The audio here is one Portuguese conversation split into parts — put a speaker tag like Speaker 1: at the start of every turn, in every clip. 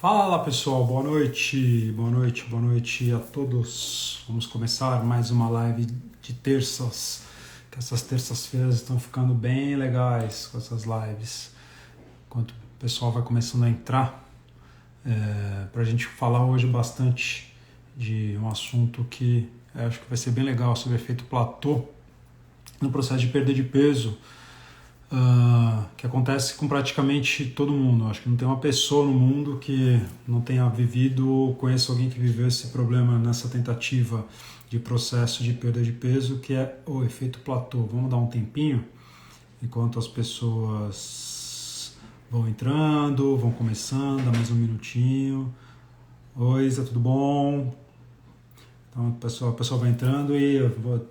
Speaker 1: Fala pessoal, boa noite, boa noite, boa noite a todos. Vamos começar mais uma live de terças, que essas terças-feiras estão ficando bem legais com essas lives. Enquanto o pessoal vai começando a entrar, para a gente falar hoje bastante de um assunto que acho que vai ser bem legal, sobre efeito platô no processo de perda de peso. Que acontece com praticamente todo mundo. Acho que não tem uma pessoa no mundo que não tenha vivido ou conheça alguém que viveu esse problema nessa tentativa de processo de perda de peso, que é o efeito platô. Vamos dar um tempinho enquanto as pessoas vão entrando, vão começando, dá mais um minutinho. Oi, Isa, tudo bom? Então, o pessoal vai entrando e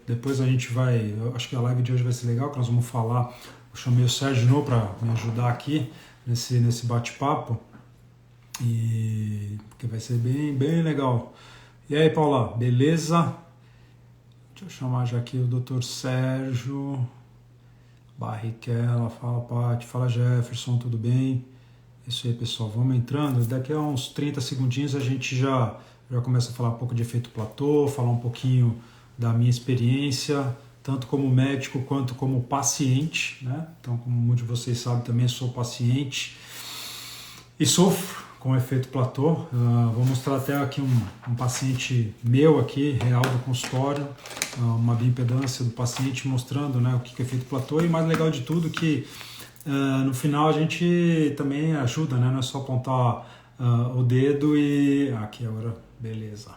Speaker 1: depois a gente vai. Eu acho que a live de hoje vai ser legal, que nós vamos falar. Eu chamei o Sérgio de novo para me ajudar aqui nesse bate-papo, e que vai ser bem legal. E aí, Paula, beleza? Deixa eu chamar já aqui o Dr. Sérgio Barrichello. Fala, Paty, fala, Jefferson, tudo bem? Isso aí, pessoal, vamos entrando. Daqui a uns 30 segundinhos a gente já começa a falar um pouco de efeito platô, falar um pouquinho da minha experiência, tanto como médico quanto como paciente, né? Então, como muitos de vocês sabem, também sou paciente e sofro com o efeito platô. Vou mostrar até aqui um paciente meu aqui, real do consultório, uma bioimpedância do paciente mostrando, né, o que é efeito platô. E o mais legal de tudo que no final a gente também ajuda, né? Não é só apontar o dedo e... aqui agora, beleza.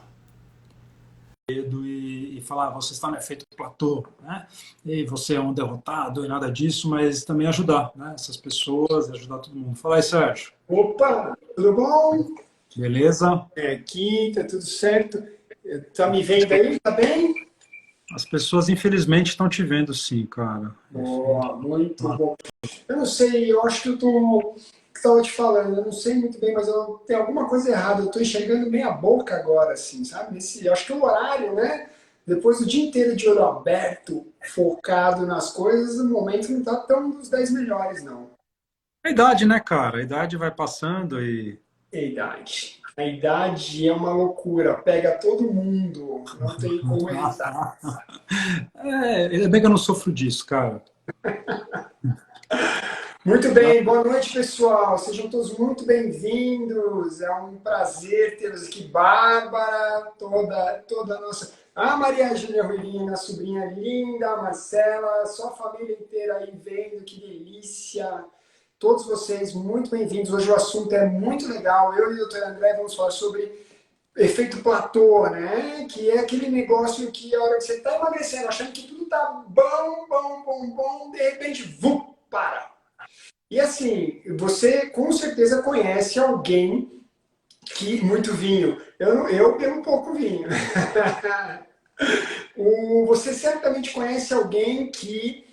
Speaker 1: E falar, você está no efeito platô, né? E você é um derrotado e nada disso, mas também ajudar, né? Essas pessoas, ajudar todo mundo. Fala aí, Sérgio.
Speaker 2: Opa, tudo bom?
Speaker 1: Beleza?
Speaker 2: Aqui, tá tudo certo. Tá me vendo aí? Tá bem?
Speaker 1: As pessoas, infelizmente, estão te vendo sim, cara.
Speaker 2: Oh, muito bom. Eu não sei, eu acho que eu tô... Estava te falando, eu não sei muito bem, mas eu tenho alguma coisa errada. Eu tô enxergando meia boca agora, assim, sabe? Eu acho que é o horário, né? Depois do dia inteiro de olho aberto, focado nas coisas, o momento não tá tão dos 10 melhores, não.
Speaker 1: A idade, né, cara? A idade vai passando e...
Speaker 2: A idade. A idade é uma loucura, pega todo mundo, não tem como evitar.
Speaker 1: ainda bem que eu não sofro disso, cara.
Speaker 2: Muito bem, boa noite, pessoal. Sejam todos muito bem-vindos. É um prazer tê-los aqui. Bárbara, toda a nossa. A Maria Júlia Ruivinha, sobrinha linda, a Marcela, sua família inteira aí vendo, que delícia. Todos vocês muito bem-vindos. Hoje o assunto é muito legal. Eu e o doutor André vamos falar sobre efeito platô, né? Que é aquele negócio que a hora que você está emagrecendo, achando que tudo tá bom, de repente, vum, para. E assim, você com certeza conhece alguém que. Muito vinho. Eu bebo pouco vinho. Você certamente conhece alguém que.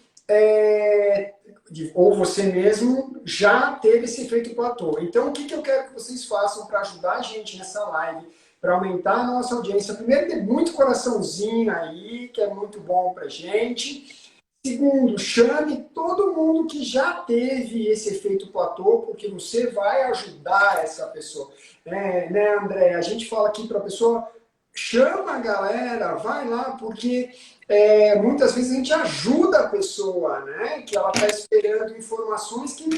Speaker 2: Ou você mesmo já teve esse efeito platô. Então, o que eu quero que vocês façam para ajudar a gente nessa live, para aumentar a nossa audiência? Primeiro, ter muito coraçãozinho aí, que é muito bom para gente. Segundo, chame todo mundo que já teve esse efeito platô, porque você vai ajudar essa pessoa. Né, André? A gente fala aqui para a pessoa, chama a galera, vai lá, porque muitas vezes a gente ajuda a pessoa, né? Que ela está esperando informações que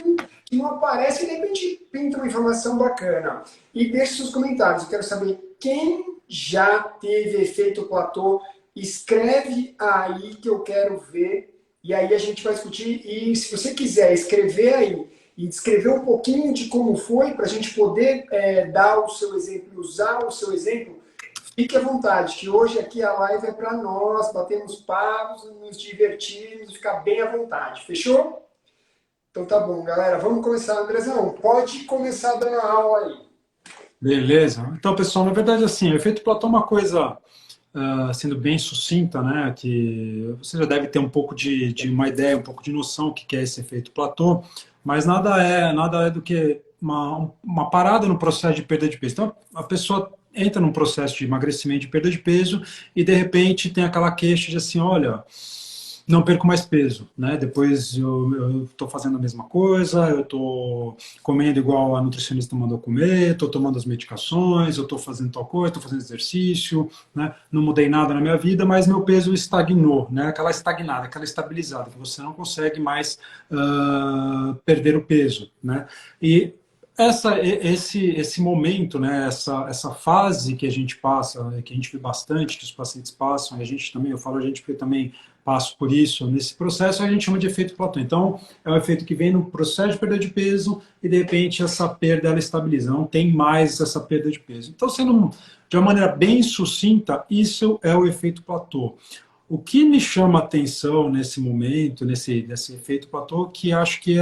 Speaker 2: não aparecem e de repente pinta uma informação bacana. E deixe seus comentários, eu quero saber quem já teve efeito platô. Escreve aí que eu quero ver. E aí a gente vai discutir, e se você quiser escrever aí e descrever um pouquinho de como foi, para a gente poder dar o seu exemplo, usar o seu exemplo, fique à vontade, que hoje aqui a live é para nós, batermos papos, nos divertirmos, ficar bem à vontade. Fechou? Então tá bom, galera. Vamos começar. Andrezão, pode começar dando a aula aí.
Speaker 1: Beleza. Então, pessoal, na verdade, assim, o efeito platô é uma coisa... sendo bem sucinta, né, que você já deve ter um pouco de uma ideia, um pouco de noção do que é esse efeito platô, mas nada é do que uma parada no processo de perda de peso. Então, a pessoa entra num processo de emagrecimento, de perda de peso, e de repente tem aquela queixa de assim, olha, não perco mais peso, né? Depois eu estou fazendo a mesma coisa, eu estou comendo igual a nutricionista mandou comer, estou tomando as medicações, eu estou fazendo tal coisa, estou fazendo exercício, né? Não mudei nada na minha vida, mas meu peso estagnou, né? Aquela estagnada, aquela estabilizada, que você não consegue mais perder o peso, né? E esse momento, né, essa fase que a gente passa, que a gente vê bastante, que os pacientes passam, e a gente também, eu falo a gente porque eu também passo por isso, nesse processo a gente chama de efeito platô. Então, é um efeito que vem no processo de perda de peso e, de repente, essa perda ela estabiliza, não tem mais essa perda de peso. Então, sendo de uma maneira bem sucinta, isso é o efeito platô. O que me chama a atenção nesse momento, nesse efeito platô, que acho que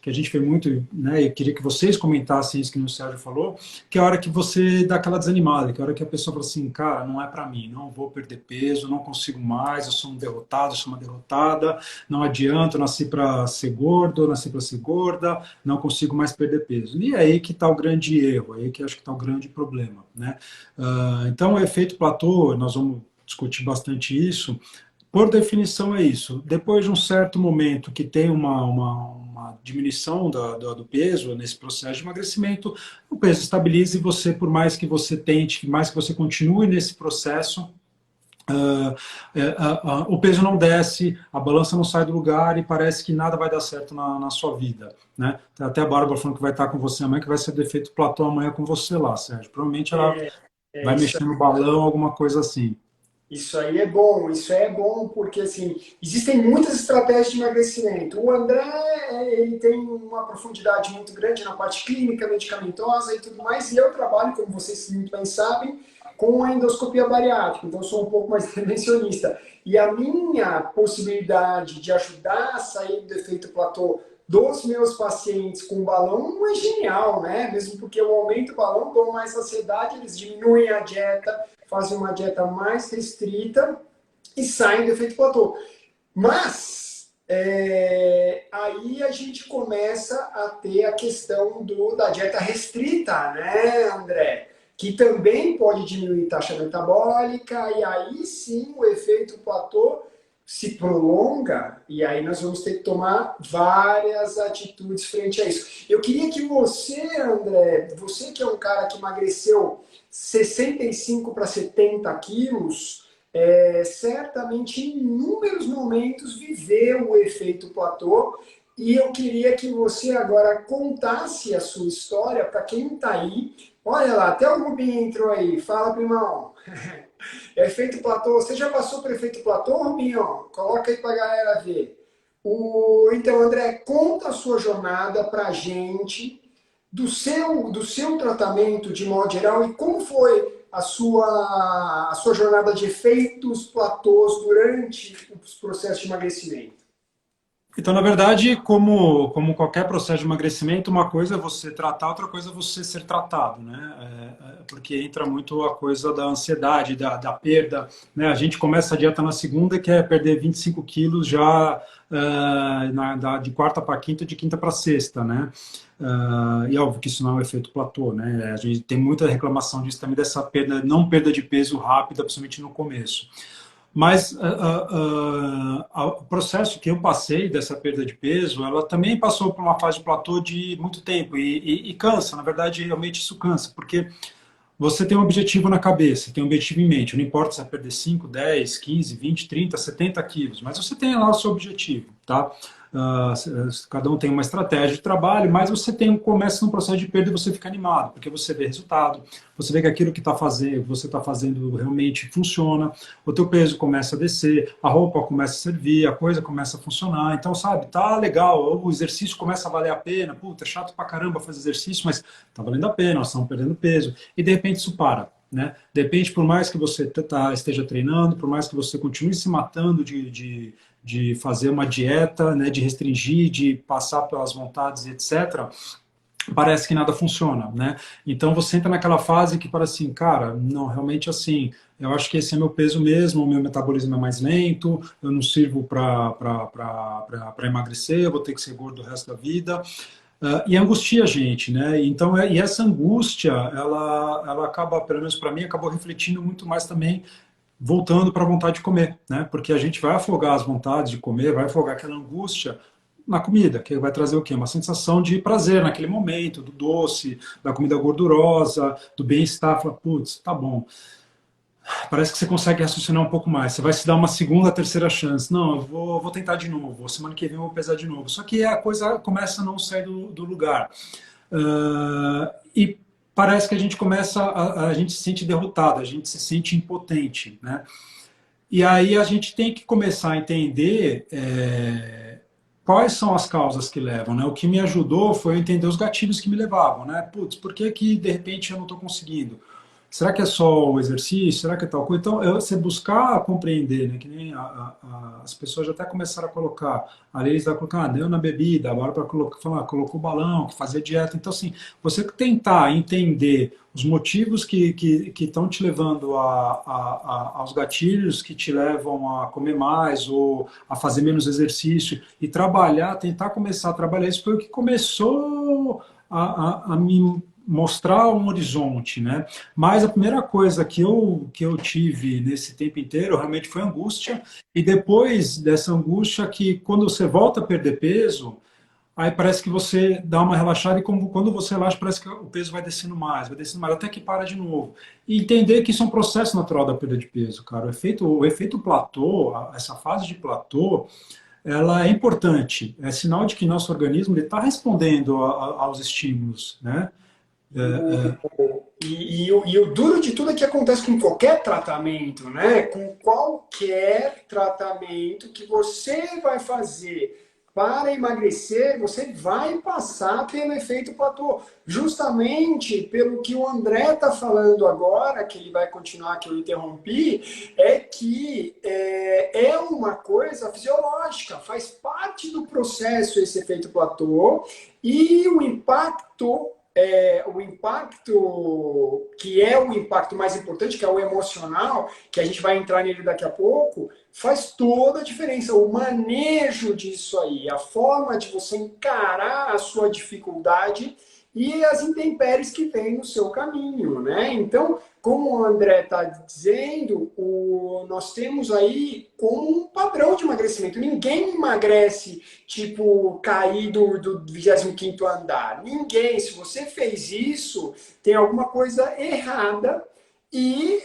Speaker 1: que a gente vê muito, né? Eu queria que vocês comentassem isso que o Sérgio falou, que é a hora que você dá aquela desanimada, que é a hora que a pessoa fala assim, cara, não é para mim, não vou perder peso, não consigo mais, eu sou um derrotado, eu sou uma derrotada, não adianta, eu nasci para ser gordo, eu nasci para ser gorda, não consigo mais perder peso. E é aí que está o grande erro, é aí que acho que está o grande problema, né? Então, o efeito platô, nós vamos discutir bastante isso. Por definição é isso. Depois de um certo momento que tem uma diminuição do peso nesse processo de emagrecimento, o peso estabiliza e você, por mais que você tente, por mais que você continue nesse processo, o peso não desce, a balança não sai do lugar e parece que nada vai dar certo na sua vida, né? Até a Bárbara falando que vai estar com você amanhã, que vai ser do efeito platô amanhã com você lá, Sérgio. Provavelmente ela vai
Speaker 2: Isso.
Speaker 1: mexer no balão, alguma coisa assim.
Speaker 2: Isso aí é bom, isso é bom porque assim, existem muitas estratégias de emagrecimento. O André, ele tem uma profundidade muito grande na parte clínica, medicamentosa e tudo mais, e eu trabalho, como vocês muito bem sabem, com a endoscopia bariátrica, então eu sou um pouco mais intervencionista. E a minha possibilidade de ajudar a sair do efeito platô dos meus pacientes com balão não é genial, né? Mesmo porque eu aumento o balão, dou mais saciedade, eles diminuem a dieta, fazem uma dieta mais restrita e saem do efeito platô. Mas aí a gente começa a ter a questão da dieta restrita, né, André? Que também pode diminuir taxa metabólica, e aí sim o efeito platô se prolonga, e aí nós vamos ter que tomar várias atitudes frente a isso. Eu queria que você, André, você que é um cara que emagreceu 65 para 70 quilos, certamente em inúmeros momentos viveu o efeito platô, e eu queria que você agora contasse a sua história para quem está aí. Olha lá, até o Rubinho entrou aí. Fala, primão. Efeito platô. Você já passou por efeito platô, Rubinho? Coloca aí para a galera ver. Então, André, conta a sua jornada para a gente, do seu tratamento de modo geral e como foi a sua jornada de efeitos platôs durante os processos de emagrecimento.
Speaker 1: Então, na verdade, como qualquer processo de emagrecimento, uma coisa é você tratar, outra coisa é você ser tratado, né? Porque entra muito a coisa da ansiedade, da perda, né? A gente começa a dieta na segunda, que é perder 25 quilos já de quarta para quinta, de quinta para sexta, né? E óbvio que isso não é um efeito platô, né? A gente tem muita reclamação disso também, dessa perda, não perda de peso rápida, principalmente no começo. Mas o processo que eu passei dessa perda de peso, ela também passou por uma fase de platô de muito tempo e cansa, na verdade, realmente isso cansa, porque você tem um objetivo na cabeça, tem um objetivo em mente, não importa se é perder 5, 10, 15, 20, 30, 70 quilos, mas você tem lá o seu objetivo, tá? Cada um tem uma estratégia de trabalho, mas começa num processo de perda e você fica animado, porque você vê resultado, você vê que aquilo que você está fazendo realmente funciona, o teu peso começa a descer, a roupa começa a servir, a coisa começa a funcionar, então, sabe, tá legal, o exercício começa a valer a pena, puta, é chato pra caramba fazer exercício, mas tá valendo a pena, nós estamos perdendo peso, e de repente isso para. Né? De repente, por mais que você esteja treinando, por mais que você continue se matando de fazer uma dieta, né, de restringir, de passar pelas vontades, etc., parece que nada funciona, né? Então você entra naquela fase que parece assim, cara, não, realmente assim, eu acho que esse é meu peso mesmo, o meu metabolismo é mais lento, eu não sirvo para emagrecer, eu vou ter que ser gordo o resto da vida. E angustia a gente, né? Então, e essa angústia, ela acaba, pelo menos para mim, acabou refletindo muito mais também voltando para a vontade de comer, né? Porque a gente vai afogar as vontades de comer, vai afogar aquela angústia na comida, que vai trazer o quê? Uma sensação de prazer naquele momento, do doce, da comida gordurosa, do bem-estar. Fala, putz, tá bom. Parece que você consegue raciocinar um pouco mais. Você vai se dar uma segunda, terceira chance. Não, eu vou tentar de novo. Semana que vem eu vou pesar de novo. Só que a coisa começa a não sair do lugar. E parece que a gente começa, a gente se sente derrotado, a gente se sente impotente, né? E aí a gente tem que começar a entender quais são as causas que levam, né? O que me ajudou foi eu entender os gatilhos que me levavam, né? Putz, por que que de repente eu não estou conseguindo? Será que é só o exercício? Será que é tal coisa? Então, você buscar compreender, né? Que nem as pessoas já até começaram a colocar, ali eles vão colocar, deu na bebida, agora para falar, colocou o balão, que fazia dieta. Então, assim, você tentar entender os motivos que estão te levando aos gatilhos que te levam a comer mais ou a fazer menos exercício e trabalhar, tentar começar a trabalhar, isso foi o que começou a me mostrar um horizonte, né? Mas a primeira coisa que eu tive nesse tempo inteiro realmente foi angústia, e depois dessa angústia que quando você volta a perder peso, aí parece que você dá uma relaxada e quando você relaxa parece que o peso vai descendo mais, até que para de novo. E entender que isso é um processo natural da perda de peso, cara. O efeito platô, essa fase de platô, ela é importante. É sinal de que nosso organismo está respondendo aos estímulos, né?
Speaker 2: O, e o duro de tudo é que acontece com qualquer tratamento, né? Com qualquer tratamento que você vai fazer para emagrecer, você vai passar pelo efeito platô. Justamente pelo que o André está falando agora, que ele vai continuar, que eu interrompi, é que é uma coisa fisiológica, faz parte do processo esse efeito platô, e o impacto que é o impacto mais importante, que é o emocional, que a gente vai entrar nele daqui a pouco, faz toda a diferença. O manejo disso aí, a forma de você encarar a sua dificuldade e as intempéries que vêm no seu caminho, né? Então, como o André está dizendo, nós temos aí como um padrão de emagrecimento. Ninguém emagrece, tipo, cair do 25º andar. Ninguém. Se você fez isso, tem alguma coisa errada e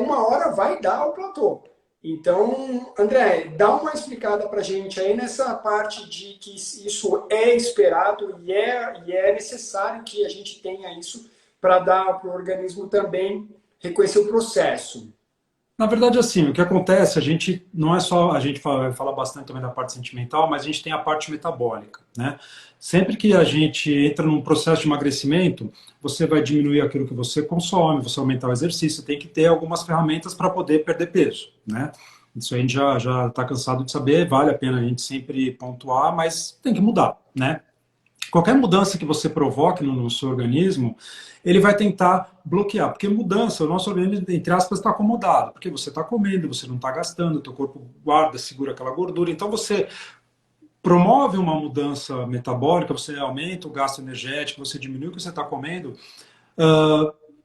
Speaker 2: uma hora vai dar o platô. Então, André, dá uma explicada para a gente aí nessa parte de que isso é esperado e é necessário que a gente tenha isso para dar para o organismo também reconhecer o processo.
Speaker 1: Na verdade, assim, o que acontece, a gente não é só, a gente fala bastante também da parte sentimental, mas a gente tem a parte metabólica, né? Sempre que a gente entra num processo de emagrecimento, você vai diminuir aquilo que você consome, você aumentar o exercício, tem que ter algumas ferramentas para poder perder peso, né? Isso a gente já está cansado de saber, vale a pena a gente sempre pontuar, mas tem que mudar, né? Qualquer mudança que você provoque no seu organismo, ele vai tentar bloquear, porque mudança, o nosso organismo, entre aspas, está acomodado, porque você está comendo, você não está gastando, o teu corpo guarda, segura aquela gordura, então você promove uma mudança metabólica, você aumenta o gasto energético, você diminui o que você está comendo,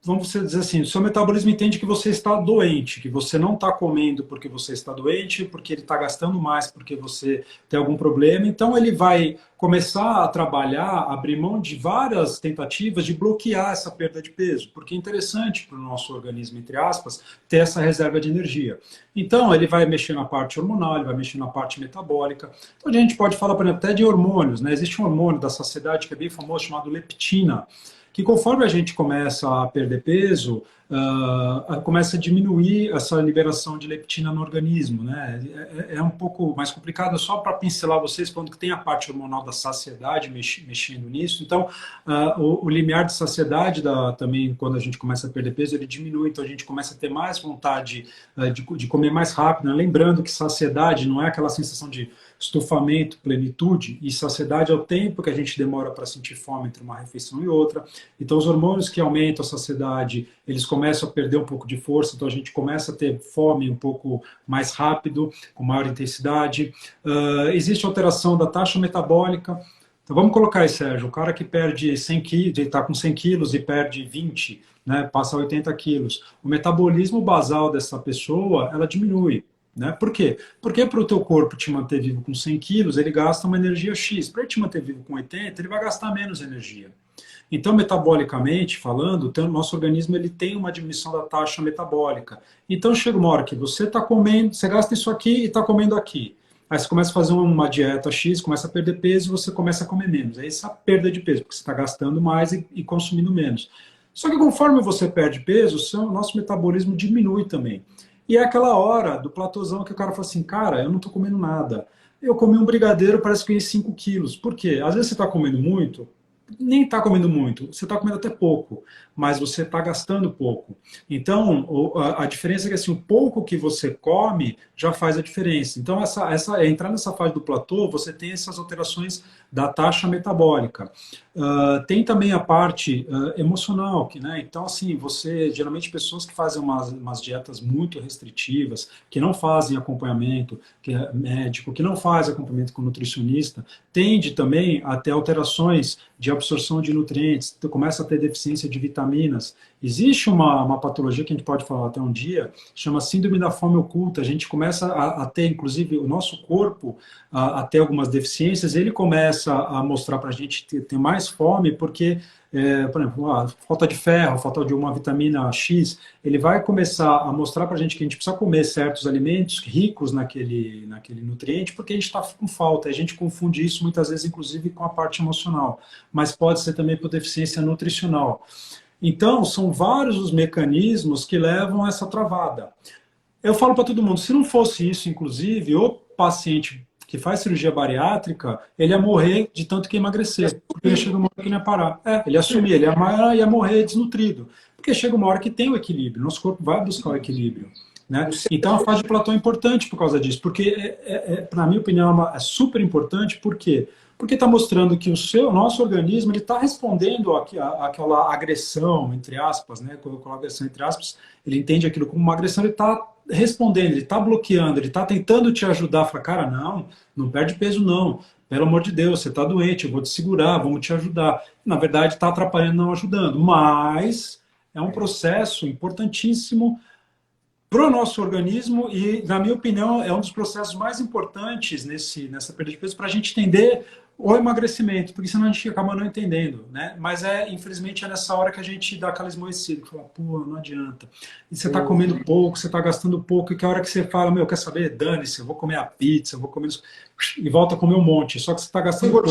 Speaker 1: vamos dizer assim, o seu metabolismo entende que você está doente, que você não está comendo porque você está doente, porque ele está gastando mais, porque você tem algum problema, então ele vai começar a trabalhar, abrir mão de várias tentativas de bloquear essa perda de peso, porque é interessante para o nosso organismo, entre aspas, ter essa reserva de energia. Então ele vai mexer na parte hormonal, ele vai mexer na parte metabólica, então a gente pode falar, por exemplo, até de hormônios, né? Existe um hormônio da saciedade que é bem famoso, chamado leptina, que conforme a gente começa a perder peso, começa a diminuir essa liberação de leptina no organismo, né? É um pouco mais complicado, só para pincelar vocês, falando que tem a parte hormonal da saciedade mexendo nisso. Então, o limiar de saciedade, também, quando a gente começa a perder peso, ele diminui, então a gente começa a ter mais vontade de comer mais rápido, né? Lembrando que saciedade não é aquela sensação de estufamento, plenitude, e saciedade é o tempo que a gente demora para sentir fome entre uma refeição e outra. Então, os hormônios que aumentam a saciedade, eles começam a perder um pouco de força, então a gente começa a ter fome um pouco mais rápido, com maior intensidade. Existe alteração da taxa metabólica, Então vamos colocar aí, Sérgio, o cara que perde 100 quilos, está com 100 quilos e perde 20, né, passa a 80 quilos. O metabolismo basal dessa pessoa, ela diminui. Né? Por quê? Porque para o teu corpo te manter vivo com 100 quilos, ele gasta uma energia X. Para ele te manter vivo com 80, ele vai gastar menos energia. Então, metabolicamente falando, o nosso organismo ele tem uma diminuição da taxa metabólica. Então, chega uma hora que você está comendo, você gasta isso aqui e está comendo aqui. Aí você começa a fazer uma dieta X, começa a perder peso e você começa a comer menos. É essa perda de peso, porque você está gastando mais e consumindo menos. Só que conforme você perde peso, o nosso metabolismo diminui também. E é aquela hora do platôzão que o cara fala assim, cara, eu não estou comendo nada. Eu comi um brigadeiro, parece que ganhei 5 quilos. Por quê? Às vezes você está comendo muito, nem está comendo muito, você está comendo até pouco, mas você está gastando pouco. Então, a diferença é que assim, o pouco que você come já faz a diferença. Então, entrar nessa fase do platô, você tem essas alterações da taxa metabólica. Tem também a parte emocional, que, né? Então, assim, geralmente pessoas que fazem umas dietas muito restritivas, que não fazem acompanhamento que é médico, que não fazem acompanhamento com nutricionista, tende também a ter alterações de absorção de nutrientes, começa a ter deficiência de vitaminas. Existe uma patologia que a gente pode falar até um dia, chama síndrome da fome oculta. A gente começa a ter, inclusive, o nosso corpo a ter algumas deficiências, ele começa a mostrar para a gente ter mais fome, porque, por exemplo, falta de ferro, falta de uma vitamina X, ele vai começar a mostrar para a gente que a gente precisa comer certos alimentos ricos naquele nutriente, porque a gente está com falta. A gente confunde isso muitas vezes, inclusive, com a parte emocional, mas pode ser também por deficiência nutricional. Então, são vários os mecanismos que levam a essa travada. Eu falo para todo mundo, se não fosse isso, inclusive, o paciente que faz cirurgia bariátrica, ele ia morrer de tanto que emagrecer, porque chega uma hora que ele ia parar. Ele ia sumir, ele ia morrer desnutrido, porque chega uma hora que tem o equilíbrio, nosso corpo vai buscar o equilíbrio. Né? Então a fase de platô é importante por causa disso, porque, na minha opinião, é super importante, por quê? Porque está mostrando que o nosso organismo está respondendo àquela agressão, entre aspas, né? Quando eu coloco agressão entre aspas, ele entende aquilo como uma agressão, ele está respondendo, ele está bloqueando, ele está tentando te ajudar. Fala, cara, não perde peso não, pelo amor de Deus, você está doente, eu vou te segurar, vamos te ajudar. Na verdade, está atrapalhando, não ajudando, mas é um processo importantíssimo para o nosso organismo e, na minha opinião, é um dos processos mais importantes nessa perda de peso para a gente entender o emagrecimento, porque senão a gente acaba não entendendo, né? Mas infelizmente é nessa hora que a gente dá aquela esmoecida, que fala, pô, não adianta. E você está comendo pouco, você está gastando pouco, e que a hora que você fala, meu, quer saber? Dane-se, eu vou comer a pizza, eu vou comer isso, e volta a comer um monte, só que você está gastando pouco.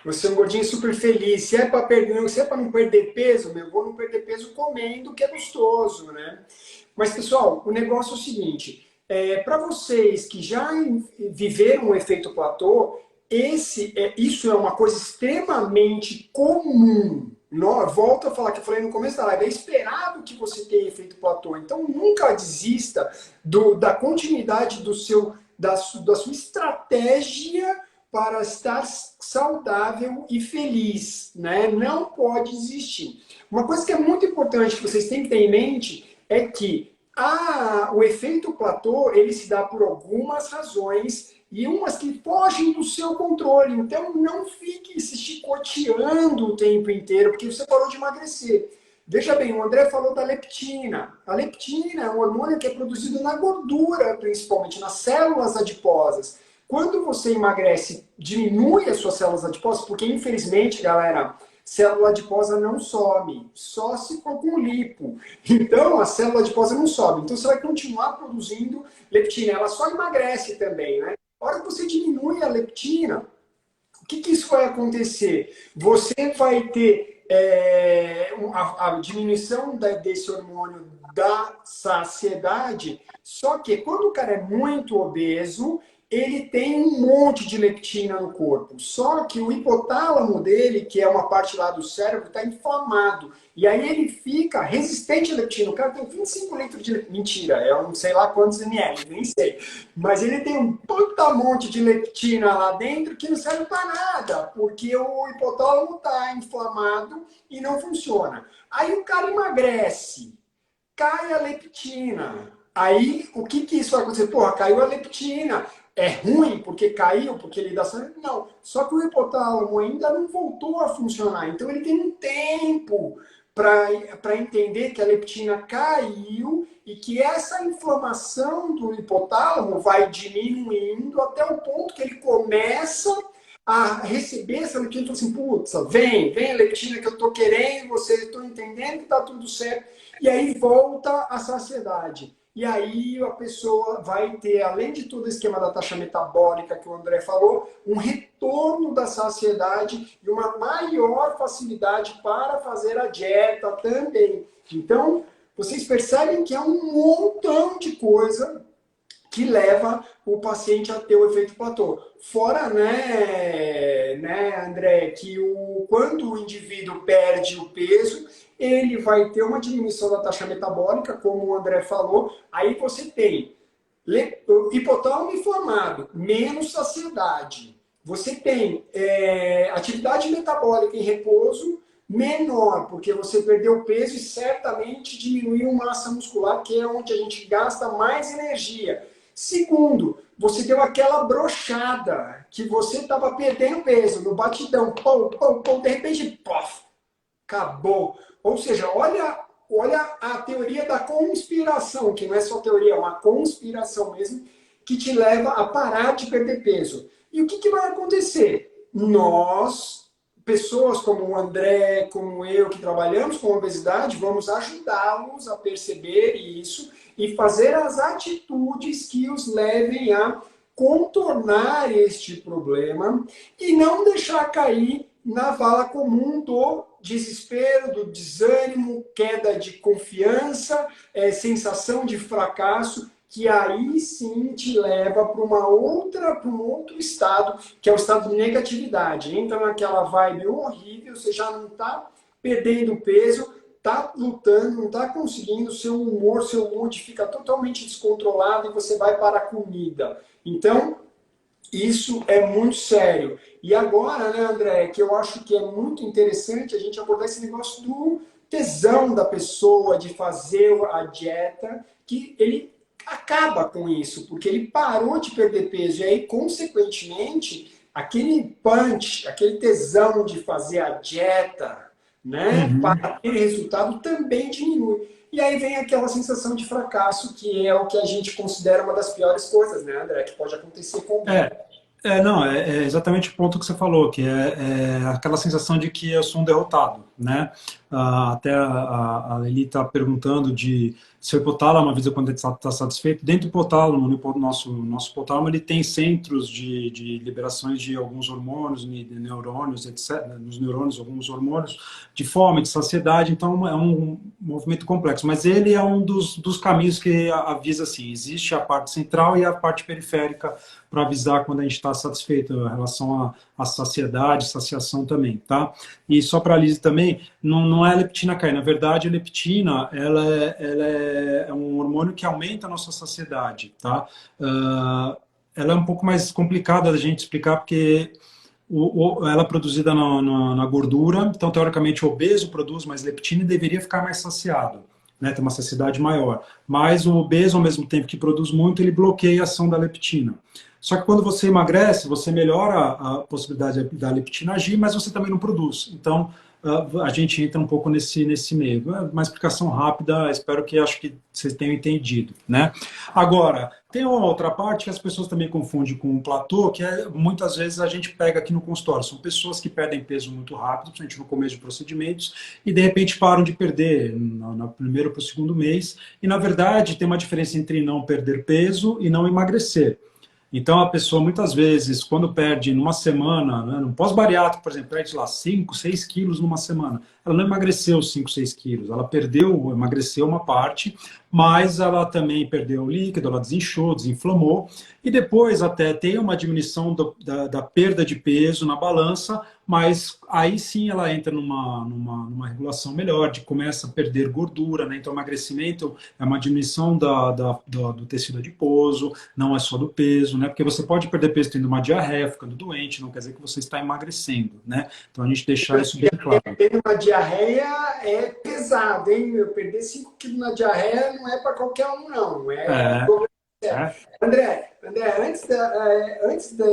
Speaker 2: Você é um gordinho super feliz. Se é para não perder peso, meu, vou não perder peso comendo, que é gostoso, né? Mas, pessoal, o negócio é o seguinte: para vocês que já viveram o efeito platô, isso é uma coisa extremamente comum. Volto a falar que eu falei no começo da live, é esperado que você tenha efeito platô. Então, nunca desista da continuidade da sua estratégia para estar saudável e feliz, né? Não pode existir. Uma coisa que é muito importante que vocês têm que ter em mente é que o efeito platô, ele se dá por algumas razões e umas que fogem do seu controle. Então, não fique se chicoteando o tempo inteiro, porque você parou de emagrecer. Veja bem, o André falou da leptina. A leptina é um hormônio que é produzido na gordura, principalmente nas células adiposas. Quando você emagrece, diminui as suas células adiposas, porque infelizmente, galera, célula adiposa não sobe, só se for com lipo. Então, a célula adiposa não sobe. Então, você vai continuar produzindo leptina. Ela só emagrece também, né? A hora que você diminui a leptina, o que isso vai acontecer? Você vai ter a diminuição desse hormônio da saciedade, só que quando o cara é muito obeso, ele tem um monte de leptina no corpo. Só que o hipotálamo dele, que é uma parte lá do cérebro, está inflamado. E aí ele fica resistente à leptina. O cara tem 25 litros de leptina. Mentira, é um sei lá quantos ml, nem sei. Mas ele tem um puta monte de leptina lá dentro que não serve para nada, porque o hipotálamo está inflamado e não funciona. Aí o cara emagrece, cai a leptina. Aí, o que isso vai acontecer? Porra, caiu a leptina. é ruim porque caiu, porque ele dá sangue? Não. Só que o hipotálamo ainda não voltou a funcionar. Então ele tem um tempo para entender que a leptina caiu e que essa inflamação do hipotálamo vai diminuindo até o ponto que ele começa a receber essa leptina e fala assim, putz, vem leptina que eu tô querendo, você tô entendendo que tá tudo certo. E aí volta a saciedade. E aí a pessoa vai ter, além de todo o esquema da taxa metabólica que o André falou, um retorno da saciedade e uma maior facilidade para fazer a dieta também. Então, vocês percebem que é um montão de coisa que leva o paciente a ter o efeito platô. Fora, André, que quando o indivíduo perde o peso, ele vai ter uma diminuição da taxa metabólica, como o André falou, aí você tem hipotálamo inflamado, menos saciedade. Você tem atividade metabólica em repouso menor, porque você perdeu peso e certamente diminuiu massa muscular, que é onde a gente gasta mais energia. Segundo, você deu aquela brochada, que você estava perdendo peso no batidão, pum, pum, pum, de repente, pof, acabou. Ou seja, olha a teoria da conspiração, que não é só teoria, é uma conspiração mesmo, que te leva a parar de perder peso. E o que vai acontecer? Nós, pessoas como o André, como eu, que trabalhamos com obesidade, vamos ajudá-los a perceber isso e fazer as atitudes que os levem a contornar este problema e não deixar cair na vala comum do desespero, do desânimo, queda de confiança, sensação de fracasso, que aí sim te leva para um outro estado, que é o estado de negatividade. Entra naquela vibe horrível, você já não está perdendo peso, está lutando, não está conseguindo, seu humor, seu mood fica totalmente descontrolado e você vai para a comida. Então, isso é muito sério. E agora, né, André, que eu acho que é muito interessante a gente abordar esse negócio do tesão da pessoa de fazer a dieta, que ele acaba com isso, porque ele parou de perder peso e aí, consequentemente, aquele punch, aquele tesão de fazer a dieta, né,
Speaker 1: Uhum.
Speaker 2: para ter resultado também diminui. E aí vem aquela sensação de fracasso, que é o que a gente considera uma das piores coisas, né, André, que pode acontecer com alguém.
Speaker 1: É, não, é exatamente o ponto que você falou, que é aquela sensação de que eu sou um derrotado, né? Até a Lili está perguntando de se o hipotálamo, avisa quando ele está satisfeito. Dentro do hipotálamo, no nosso hipotálamo, ele tem centros de liberações de alguns hormônios, de neurônios, etc. Nos neurônios, alguns hormônios de fome, de saciedade, então é um movimento complexo. Mas ele é um dos caminhos que avisa assim, existe a parte central e a parte periférica para avisar quando a gente está satisfeito em relação à saciedade, saciação também, tá? E só para a Lise também, não é a leptina cair, na verdade a leptina ela é um hormônio que aumenta a nossa saciedade, tá? Ela é um pouco mais complicada da gente explicar porque ela é produzida na gordura, então teoricamente o obeso produz mais leptina e deveria ficar mais saciado, né, ter uma saciedade maior. Mas o obeso, ao mesmo tempo que produz muito, ele bloqueia a ação da leptina. Só que quando você emagrece, você melhora a possibilidade da leptina agir, mas você também não produz. Então, a gente entra um pouco nesse meio. É uma explicação rápida, espero que acho que vocês tenham entendido, né? Agora, tem uma outra parte que as pessoas também confundem com o platô, que muitas vezes a gente pega aqui no consultório. São pessoas que perdem peso muito rápido, principalmente no começo de procedimentos, e de repente param de perder no primeiro para o segundo mês. E, na verdade, tem uma diferença entre não perder peso e não emagrecer. Então, a pessoa, muitas vezes, quando perde numa semana, né, no pós-bariátrico, por exemplo, perde lá 5, 6 quilos numa semana, ela não emagreceu 5, 6 quilos, ela emagreceu uma parte, mas ela também perdeu o líquido, ela desinchou, desinflamou, e depois até tem uma diminuição da perda de peso na balança, mas aí sim ela entra numa regulação melhor, começa a perder gordura, né? Então, o emagrecimento é uma diminuição do tecido adiposo, não é só do peso, né? Porque você pode perder peso tendo uma diarreia, ficando doente, não quer dizer que você está emagrecendo, né? Então, a gente deixar isso bem claro.
Speaker 2: Ter uma diarreia é pesado, hein? Eu perder 5 quilos na diarreia não é para qualquer um, não. É
Speaker 1: É,
Speaker 2: problema
Speaker 1: né?
Speaker 2: André,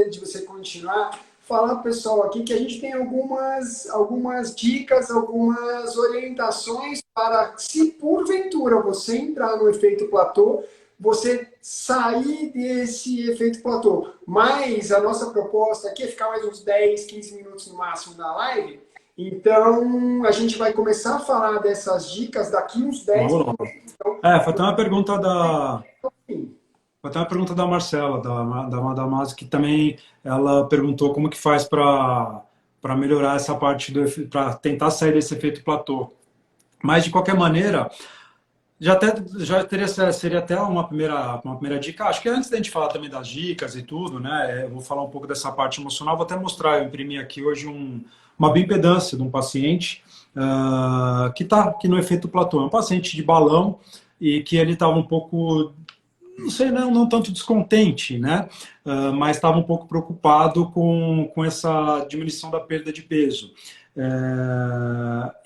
Speaker 2: de você continuar, falar pro pessoal aqui que a gente tem algumas dicas, algumas orientações para, se porventura você entrar no efeito platô, você sair desse efeito platô. Mas a nossa proposta aqui é ficar mais uns 10, 15 minutos no máximo na live. Então, a gente vai começar a falar dessas dicas daqui uns 10
Speaker 1: Vamos lá.
Speaker 2: minutos. Então,
Speaker 1: Foi até uma pergunta da,
Speaker 2: enfim,
Speaker 1: foi até uma pergunta da Marcela, da Madamasi, que também ela perguntou como que faz para melhorar essa parte para tentar sair desse efeito platô. Mas de qualquer maneira, seria até uma primeira dica. Acho que antes da gente falar também das dicas e tudo, né? Eu vou falar um pouco dessa parte emocional. Vou até mostrar, eu imprimi aqui hoje uma bioimpedância de um paciente que está aqui no efeito platô. É um paciente de balão e que ele estava um pouco, não sei, não tanto descontente, né? Mas estava um pouco preocupado com essa diminuição da perda de peso.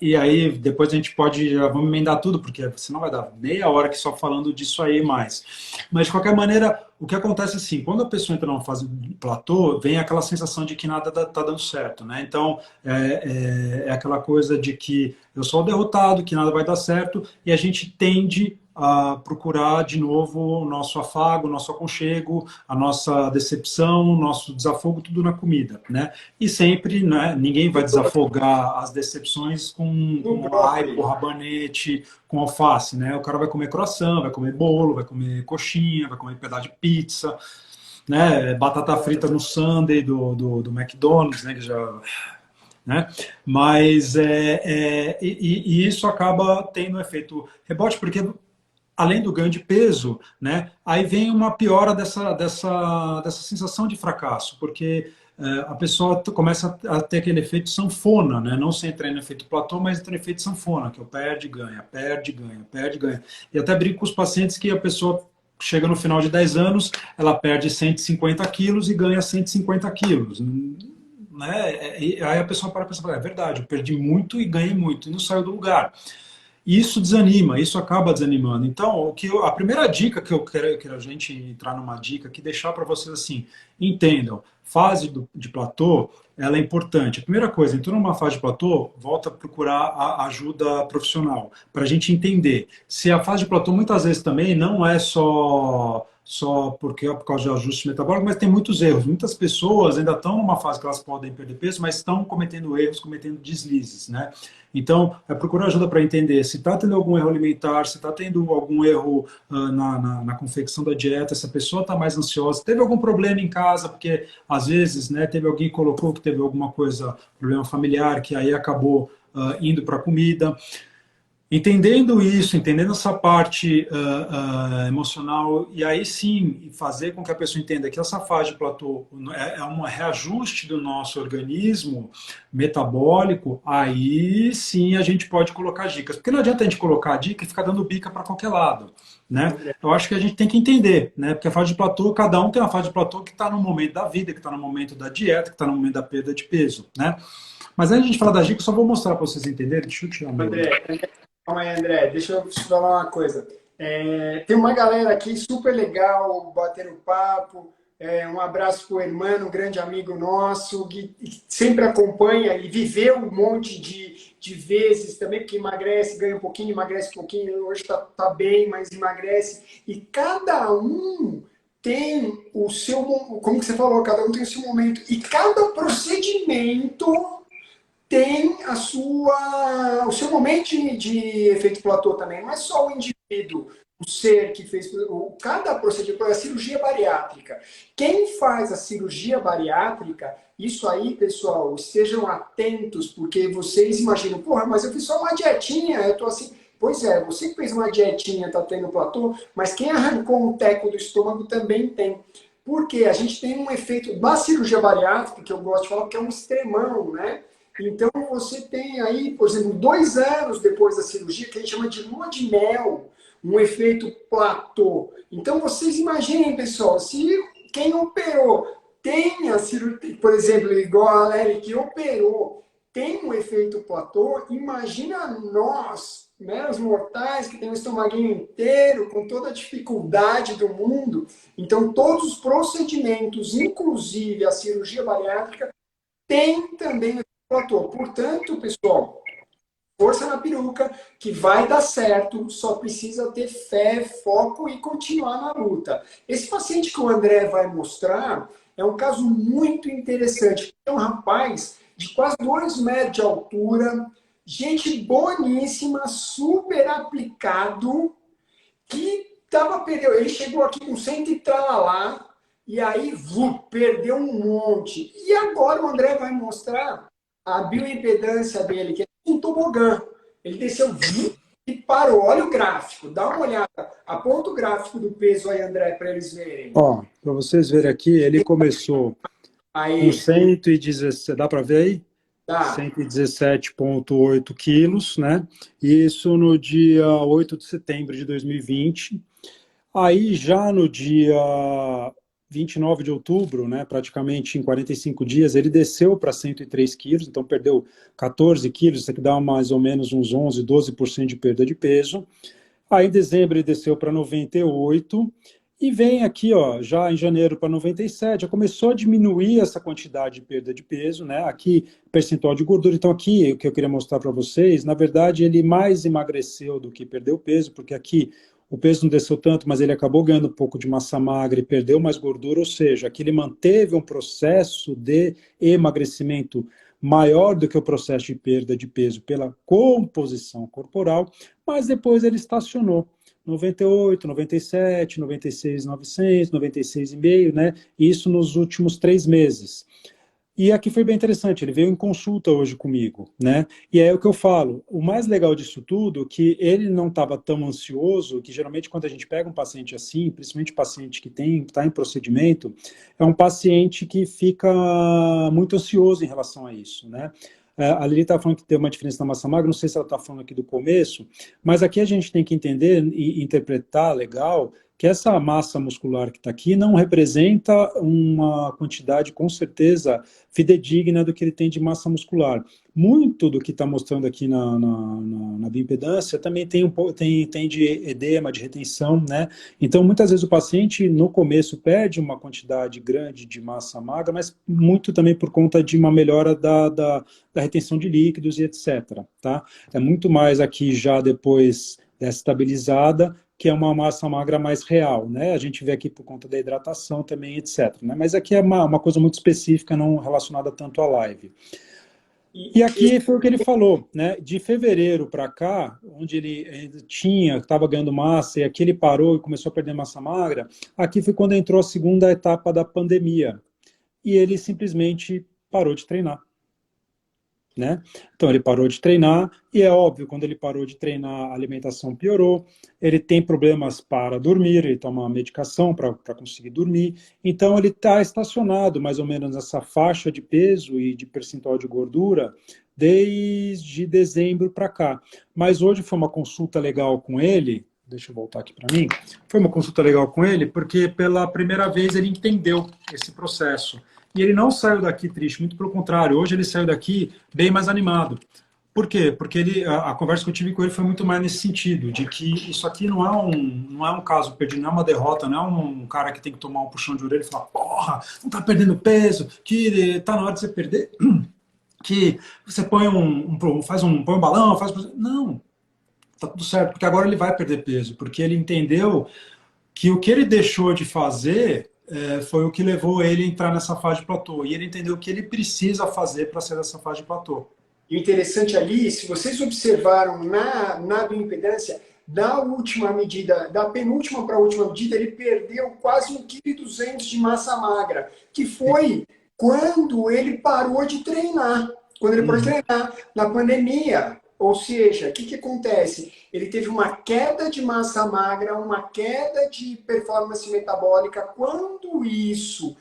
Speaker 1: E aí, depois a gente pode, já vamos emendar tudo, porque senão vai dar meia hora que só falando disso aí mais. Mas, de qualquer maneira, o que acontece é assim, quando a pessoa entra numa fase de platô, vem aquela sensação de que nada está dando certo, né? Então, é aquela coisa de que eu sou o derrotado, que nada vai dar certo, e a gente tende a procurar de novo o nosso afago, o nosso aconchego, a nossa decepção, o nosso desafogo, tudo na comida, né? E sempre, né, ninguém vai desafogar as decepções
Speaker 2: no
Speaker 1: com aipo,
Speaker 2: brócolis.
Speaker 1: rabanete, com alface, né? O cara vai comer croissant, vai comer bolo, vai comer coxinha, vai comer pedaço de pizza, né? Batata frita no sundae do McDonald's, né? Que já, né? Mas e isso acaba tendo um efeito rebote, porque além do ganho de peso, né, aí vem uma piora dessa sensação de fracasso, porque a pessoa começa a ter aquele efeito sanfona, né, não se entra no efeito platô, mas entra no efeito sanfona, que é o perde, ganha, perde, ganha, perde, ganha. E até brinco com os pacientes que a pessoa chega no final de 10 anos, ela perde 150 quilos e ganha 150 quilos. Né? E aí a pessoa para pensar, é verdade, eu perdi muito e ganhei muito, e não saiu do lugar. E isso desanima, isso acaba desanimando. Então, a primeira dica que eu quero a gente entrar numa dica que deixar para vocês assim, entendam, fase de platô, ela é importante. A primeira coisa, entrou numa fase de platô, volta a procurar a ajuda profissional, para a gente entender se a fase de platô muitas vezes também não é só porque é por causa de ajuste metabólico, mas tem muitos erros. Muitas pessoas ainda estão numa fase que elas podem perder peso, mas estão cometendo erros, cometendo deslizes, né? Então, é procurar ajuda para entender se está tendo algum erro alimentar, se está tendo algum erro na confecção da dieta, se a pessoa está mais ansiosa, teve algum problema em casa, porque às vezes, né, teve alguém que colocou que teve alguma coisa, problema familiar, que aí acabou indo para a comida. Entendendo isso, entendendo essa parte emocional, e aí sim fazer com que a pessoa entenda que essa fase de platô é um reajuste do nosso organismo metabólico, aí sim a gente pode colocar dicas. Porque não adianta a gente colocar a dica e ficar dando bica para qualquer lado. Né? Eu acho que a gente tem que entender, né? Porque a fase de platô, cada um tem uma fase de platô que está no momento da vida, que está no momento da dieta, que está no momento da perda de peso. Né? Mas antes de a gente falar das dicas, só vou mostrar para vocês entenderem. Deixa eu tirar meu.
Speaker 2: André, calma aí, André, deixa eu te falar uma coisa. Tem uma galera aqui super legal, batendo papo. Um abraço para o Hermano, um grande amigo nosso, que sempre acompanha e viveu um monte de vezes também, porque emagrece, ganha um pouquinho, hoje tá bem, mas emagrece. E cada um tem o seu, como que você falou, cada um tem o seu momento. E cada procedimento tem o seu momento de efeito platô também. Não é só o indivíduo, o ser que fez. Cada procedimento, a cirurgia bariátrica. Quem faz a cirurgia bariátrica, isso aí, pessoal, estejam atentos, porque vocês imaginam, porra, mas eu fiz só uma dietinha, eu tô assim. Pois é, você que fez uma dietinha, tá tendo platô, mas quem arrancou um teco do estômago também tem. Porque a gente tem um efeito da cirurgia bariátrica, que eu gosto de falar, que é um extremão, né? Então, você tem aí, por exemplo, 2 anos depois da cirurgia, que a gente chama de lua de mel, um efeito platô. Então, vocês imaginem, pessoal, se quem operou tem a cirurgia, por exemplo, igual a Lely que operou, tem um efeito platô, imagina nós, né, os mortais que tem o estomaguinho inteiro, com toda a dificuldade do mundo. Então, todos os procedimentos, inclusive a cirurgia bariátrica, tem também o efeito platô. Portanto, pessoal, força na peruca, que vai dar certo, só precisa ter fé, foco e continuar na luta. Esse paciente que o André vai mostrar é um caso muito interessante. É um rapaz de quase 2 metros de altura, gente boníssima, super aplicado, que tava perdeu. Ele chegou aqui com 100 e tralalá, e aí perdeu um monte. E agora o André vai mostrar a bioimpedância dele, que é um tobogã. Ele desceu e parou. Olha o gráfico, dá uma olhada. Aponta o gráfico do peso aí, André, para eles verem.
Speaker 1: Ó, para vocês verem aqui, ele começou com 117, dá para ver aí?
Speaker 2: Tá.
Speaker 1: 117,8 quilos, né? Isso no dia 8 de setembro de 2020. Aí já no dia 29 de outubro, né, praticamente em 45 dias, ele desceu para 103 quilos, então perdeu 14 quilos, isso aqui dá mais ou menos uns 11, 12% de perda de peso. Aí em dezembro ele desceu para 98 e vem aqui, ó, já em janeiro para 97, já começou a diminuir essa quantidade de perda de peso, né? Aqui percentual de gordura. Então aqui o que eu queria mostrar para vocês, na verdade ele mais emagreceu do que perdeu peso, porque aqui o peso não desceu tanto, mas ele acabou ganhando um pouco de massa magra e perdeu mais gordura, ou seja, aqui ele manteve um processo de emagrecimento maior do que o processo de perda de peso pela composição corporal, mas depois ele estacionou. 98, 97, 96, 900, 96,5, né? Isso nos últimos 3 meses. E aqui foi bem interessante, ele veio em consulta hoje comigo, né? E é o que eu falo, o mais legal disso tudo, que ele não estava tão ansioso, que geralmente quando a gente pega um paciente assim, principalmente paciente que está em procedimento, é um paciente que fica muito ansioso em relação a isso, né? A Lili está falando que tem uma diferença na massa magra, não sei se ela está falando aqui do começo, mas aqui a gente tem que entender e interpretar legal que essa massa muscular que está aqui não representa uma quantidade, com certeza, fidedigna do que ele tem de massa muscular. Muito do que está mostrando aqui na bioimpedância também tem de edema, de retenção, né? Então, muitas vezes o paciente, no começo, perde uma quantidade grande de massa magra, mas muito também por conta de uma melhora da retenção de líquidos e etc. Tá? É muito mais aqui já depois estabilizada, que é uma massa magra mais real, né? A gente vê aqui por conta da hidratação também, etc. Né? Mas aqui é uma coisa muito específica, não relacionada tanto à live. E aqui foi o que ele falou, né? De fevereiro para cá, onde ele estava ganhando massa, e aqui ele parou e começou a perder massa magra, aqui foi quando entrou a segunda etapa da pandemia. E ele simplesmente parou de treinar. Né? Então ele parou de treinar, e é óbvio, quando ele parou de treinar, a alimentação piorou, ele tem problemas para dormir, ele toma uma medicação para conseguir dormir, então ele está estacionado mais ou menos nessa faixa de peso e de percentual de gordura desde dezembro para cá. Mas hoje foi uma consulta legal com ele, deixa eu voltar aqui para mim, foi uma consulta legal com ele, porque pela primeira vez ele entendeu esse processo. E ele não saiu daqui triste, muito pelo contrário. Hoje ele saiu daqui bem mais animado. Por quê? Porque a conversa que eu tive com ele foi muito mais nesse sentido, de que isso aqui não é um caso perdido, não é uma derrota, não é um cara que tem que tomar um puxão de orelha e falar, porra, não tá perdendo peso, que tá na hora de você perder, que você põe põe um balão, faz... Não, tá tudo certo, porque agora ele vai perder peso, porque ele entendeu que o que ele deixou de fazer foi o que levou ele a entrar nessa fase de platô. E ele entendeu o que ele precisa fazer para sair dessa fase de platô.
Speaker 2: E o interessante ali, se vocês observaram na bioimpedância, da última medida, da penúltima para a última medida, ele perdeu quase 1,2 kg de massa magra, que foi quando ele parou de treinar. Quando ele parou de treinar, na pandemia. Ou seja, o que acontece? Ele teve uma queda de massa magra, uma queda de performance metabólica. Quando isso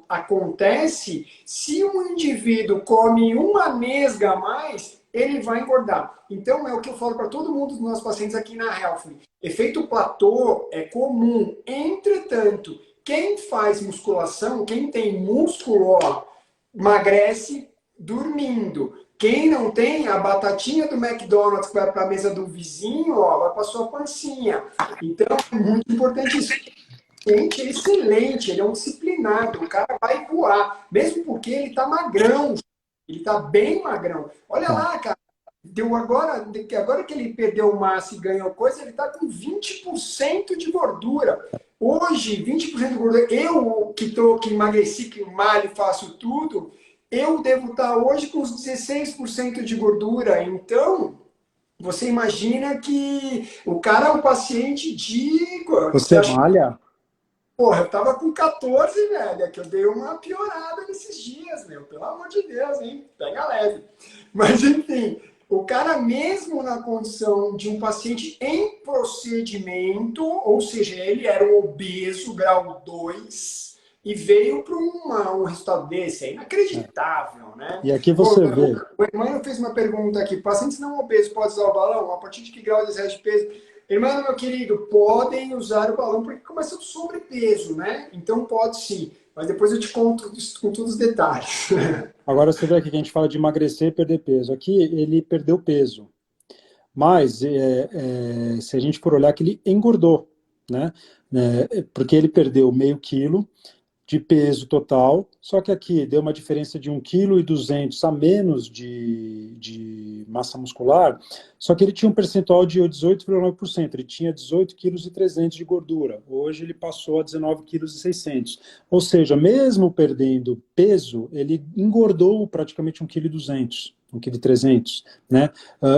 Speaker 2: acontece, se um indivíduo come uma nesga a mais, ele vai engordar. Então, é o que eu falo para todo mundo dos nossos pacientes aqui na Healthly. Efeito platô é comum. Entretanto, quem faz musculação, quem tem músculo, emagrece dormindo. Quem não tem, a batatinha do McDonald's que vai para a mesa do vizinho, ó, vai para sua pancinha. Então, é muito importante isso. Gente, é excelente, ele é um disciplinado, o cara vai voar, mesmo porque ele tá magrão, ele tá bem magrão. Olha
Speaker 3: Tá.
Speaker 2: lá, cara, deu agora que ele perdeu massa e ganhou coisa, ele tá com 20% de gordura. Hoje, 20% de gordura, eu que emagreci, que malho, faço tudo, eu devo estar hoje com uns 16% de gordura. Então, você imagina que o cara é um paciente de...
Speaker 3: Você malha?
Speaker 2: Porra, eu tava com 14, velho, é que eu dei uma piorada nesses dias, meu. Pelo amor de Deus, hein? Pega leve. Mas, enfim, o cara mesmo na condição de um paciente em procedimento, ou seja, ele era um obeso grau 2 e veio para um resultado desse. É inacreditável, né?
Speaker 3: E aqui
Speaker 2: Pô,
Speaker 3: você vê.
Speaker 2: o Emmanuel fez uma pergunta aqui. Pacientes não obesos podem usar o balão? A partir de que grau de excesso de peso? Irmão, meu querido, podem usar o balão porque começa do sobrepeso, né? Então pode sim. Mas depois eu te conto com todos os detalhes.
Speaker 3: Agora você vê aqui que a gente fala de emagrecer e perder peso. Aqui ele perdeu peso. Mas se a gente for olhar que ele engordou, né? Porque ele perdeu meio quilo de peso total, só que aqui deu uma diferença de 1,2 kg a menos de massa muscular, só que ele tinha um percentual de 18,9%, ele tinha 18,3 kg de gordura, hoje ele passou a 19,6 kg, ou seja, mesmo perdendo peso, ele engordou praticamente 1,2 kg. 1,3 kg, né?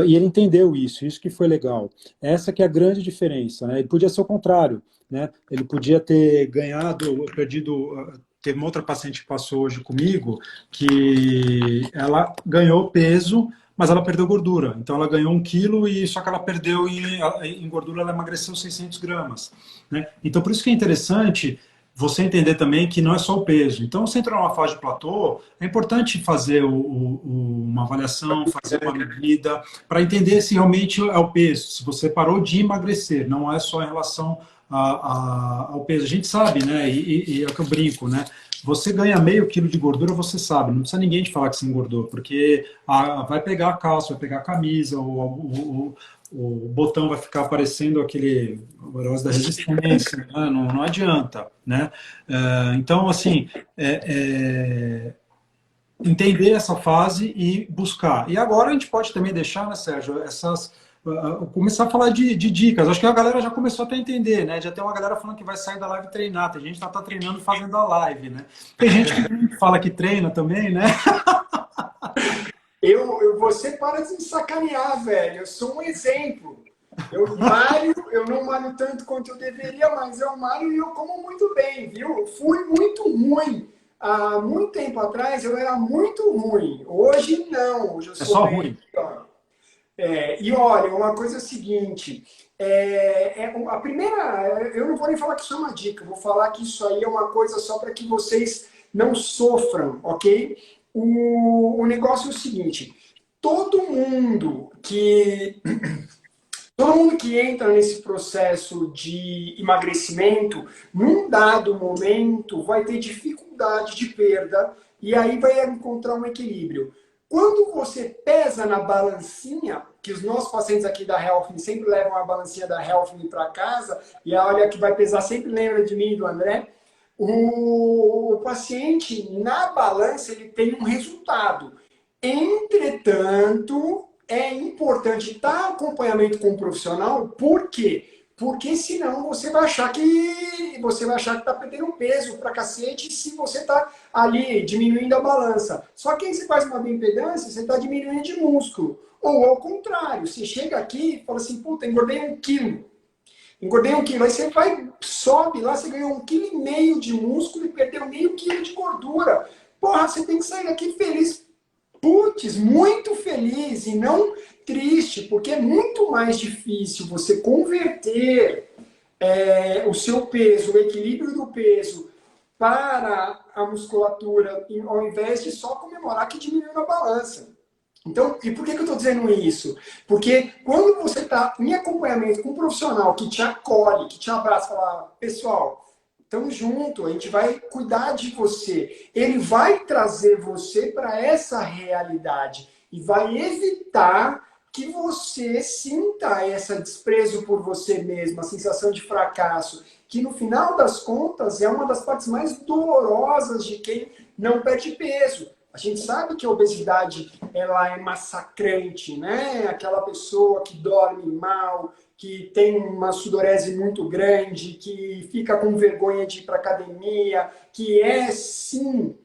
Speaker 3: E ele entendeu isso que foi legal. Essa que é a grande diferença, né? Ele podia ser o contrário, né? Ele podia ter ganhado, perdido. Teve uma outra paciente que passou hoje comigo que ela ganhou peso, mas ela perdeu gordura. Então ela ganhou 1 quilo e só que ela perdeu em gordura, ela emagreceu 600 gramas, né? Então por isso que é interessante você entender também que não é só o peso. Então, se entrar numa fase de platô, é importante fazer uma avaliação, fazer uma medida, para entender se realmente é o peso, se você parou de emagrecer, não é só em relação ao peso. A gente sabe, né? E é o que eu brinco, né? Você ganha meio quilo de gordura, você sabe, não precisa ninguém te falar que você engordou, porque vai pegar a calça, vai pegar a camisa, o botão vai ficar aparecendo aquele negócio da resistência, né? Não adianta, né? Então, assim, entender essa fase e buscar. E agora a gente pode também deixar, né, Sérgio, começar a falar de dicas. Acho que a galera já começou até a entender, né? Já tem uma galera falando que vai sair da live treinar. Tem gente que tá treinando fazendo a live, né? Tem gente que fala que treina também, né?
Speaker 2: Você para de me sacanear, velho. Eu sou um exemplo. Eu malho, eu não malho tanto quanto eu deveria, mas eu malho e eu como muito bem, viu? Fui muito ruim. Há muito tempo atrás eu era muito ruim. Hoje não, hoje eu
Speaker 3: É
Speaker 2: sou
Speaker 3: só
Speaker 2: bem.
Speaker 3: ruim.
Speaker 2: E olha, uma coisa é a seguinte, a primeira, eu não vou nem falar que isso é uma dica, eu vou falar que isso aí é uma coisa só para que vocês não sofram, ok? O negócio é o seguinte, todo mundo que todo mundo que entra nesse processo de emagrecimento, num dado momento, vai ter dificuldade de perda e aí vai encontrar um equilíbrio. Quando você pesa na balancinha, que os nossos pacientes aqui da Health sempre levam a balancinha da Health para casa, e a olha que vai pesar sempre lembra de mim e do André, o paciente na balança ele tem um resultado. Entretanto, é importante estar acompanhamento com um profissional, por quê? Porque senão você vai achar que está perdendo peso pra cacete se você está ali diminuindo a balança. Só que aí você faz uma bioimpedância, você está diminuindo de músculo. Ou ao contrário, você chega aqui e fala assim, puta, engordei 1 quilo. Engordei 1 quilo. Aí você vai, sobe lá, você ganhou 1,5 kg de músculo e perdeu meio quilo de gordura. Porra, você tem que sair daqui feliz. Putz, muito feliz e não triste, porque é muito mais difícil você converter o seu peso, o equilíbrio do peso para a musculatura, ao invés de só comemorar que diminuiu na balança. Então, e por que eu estou dizendo isso? Porque quando você está em acompanhamento com um profissional que te acolhe, que te abraça, fala, pessoal, tamo junto, a gente vai cuidar de você. Ele vai trazer você para essa realidade e vai evitar que você sinta esse desprezo por você mesmo, a sensação de fracasso, que no final das contas é uma das partes mais dolorosas de quem não perde peso. A gente sabe que a obesidade ela é massacrante, né? Aquela pessoa que dorme mal, que tem uma sudorese muito grande, que fica com vergonha de ir para academia, que sim,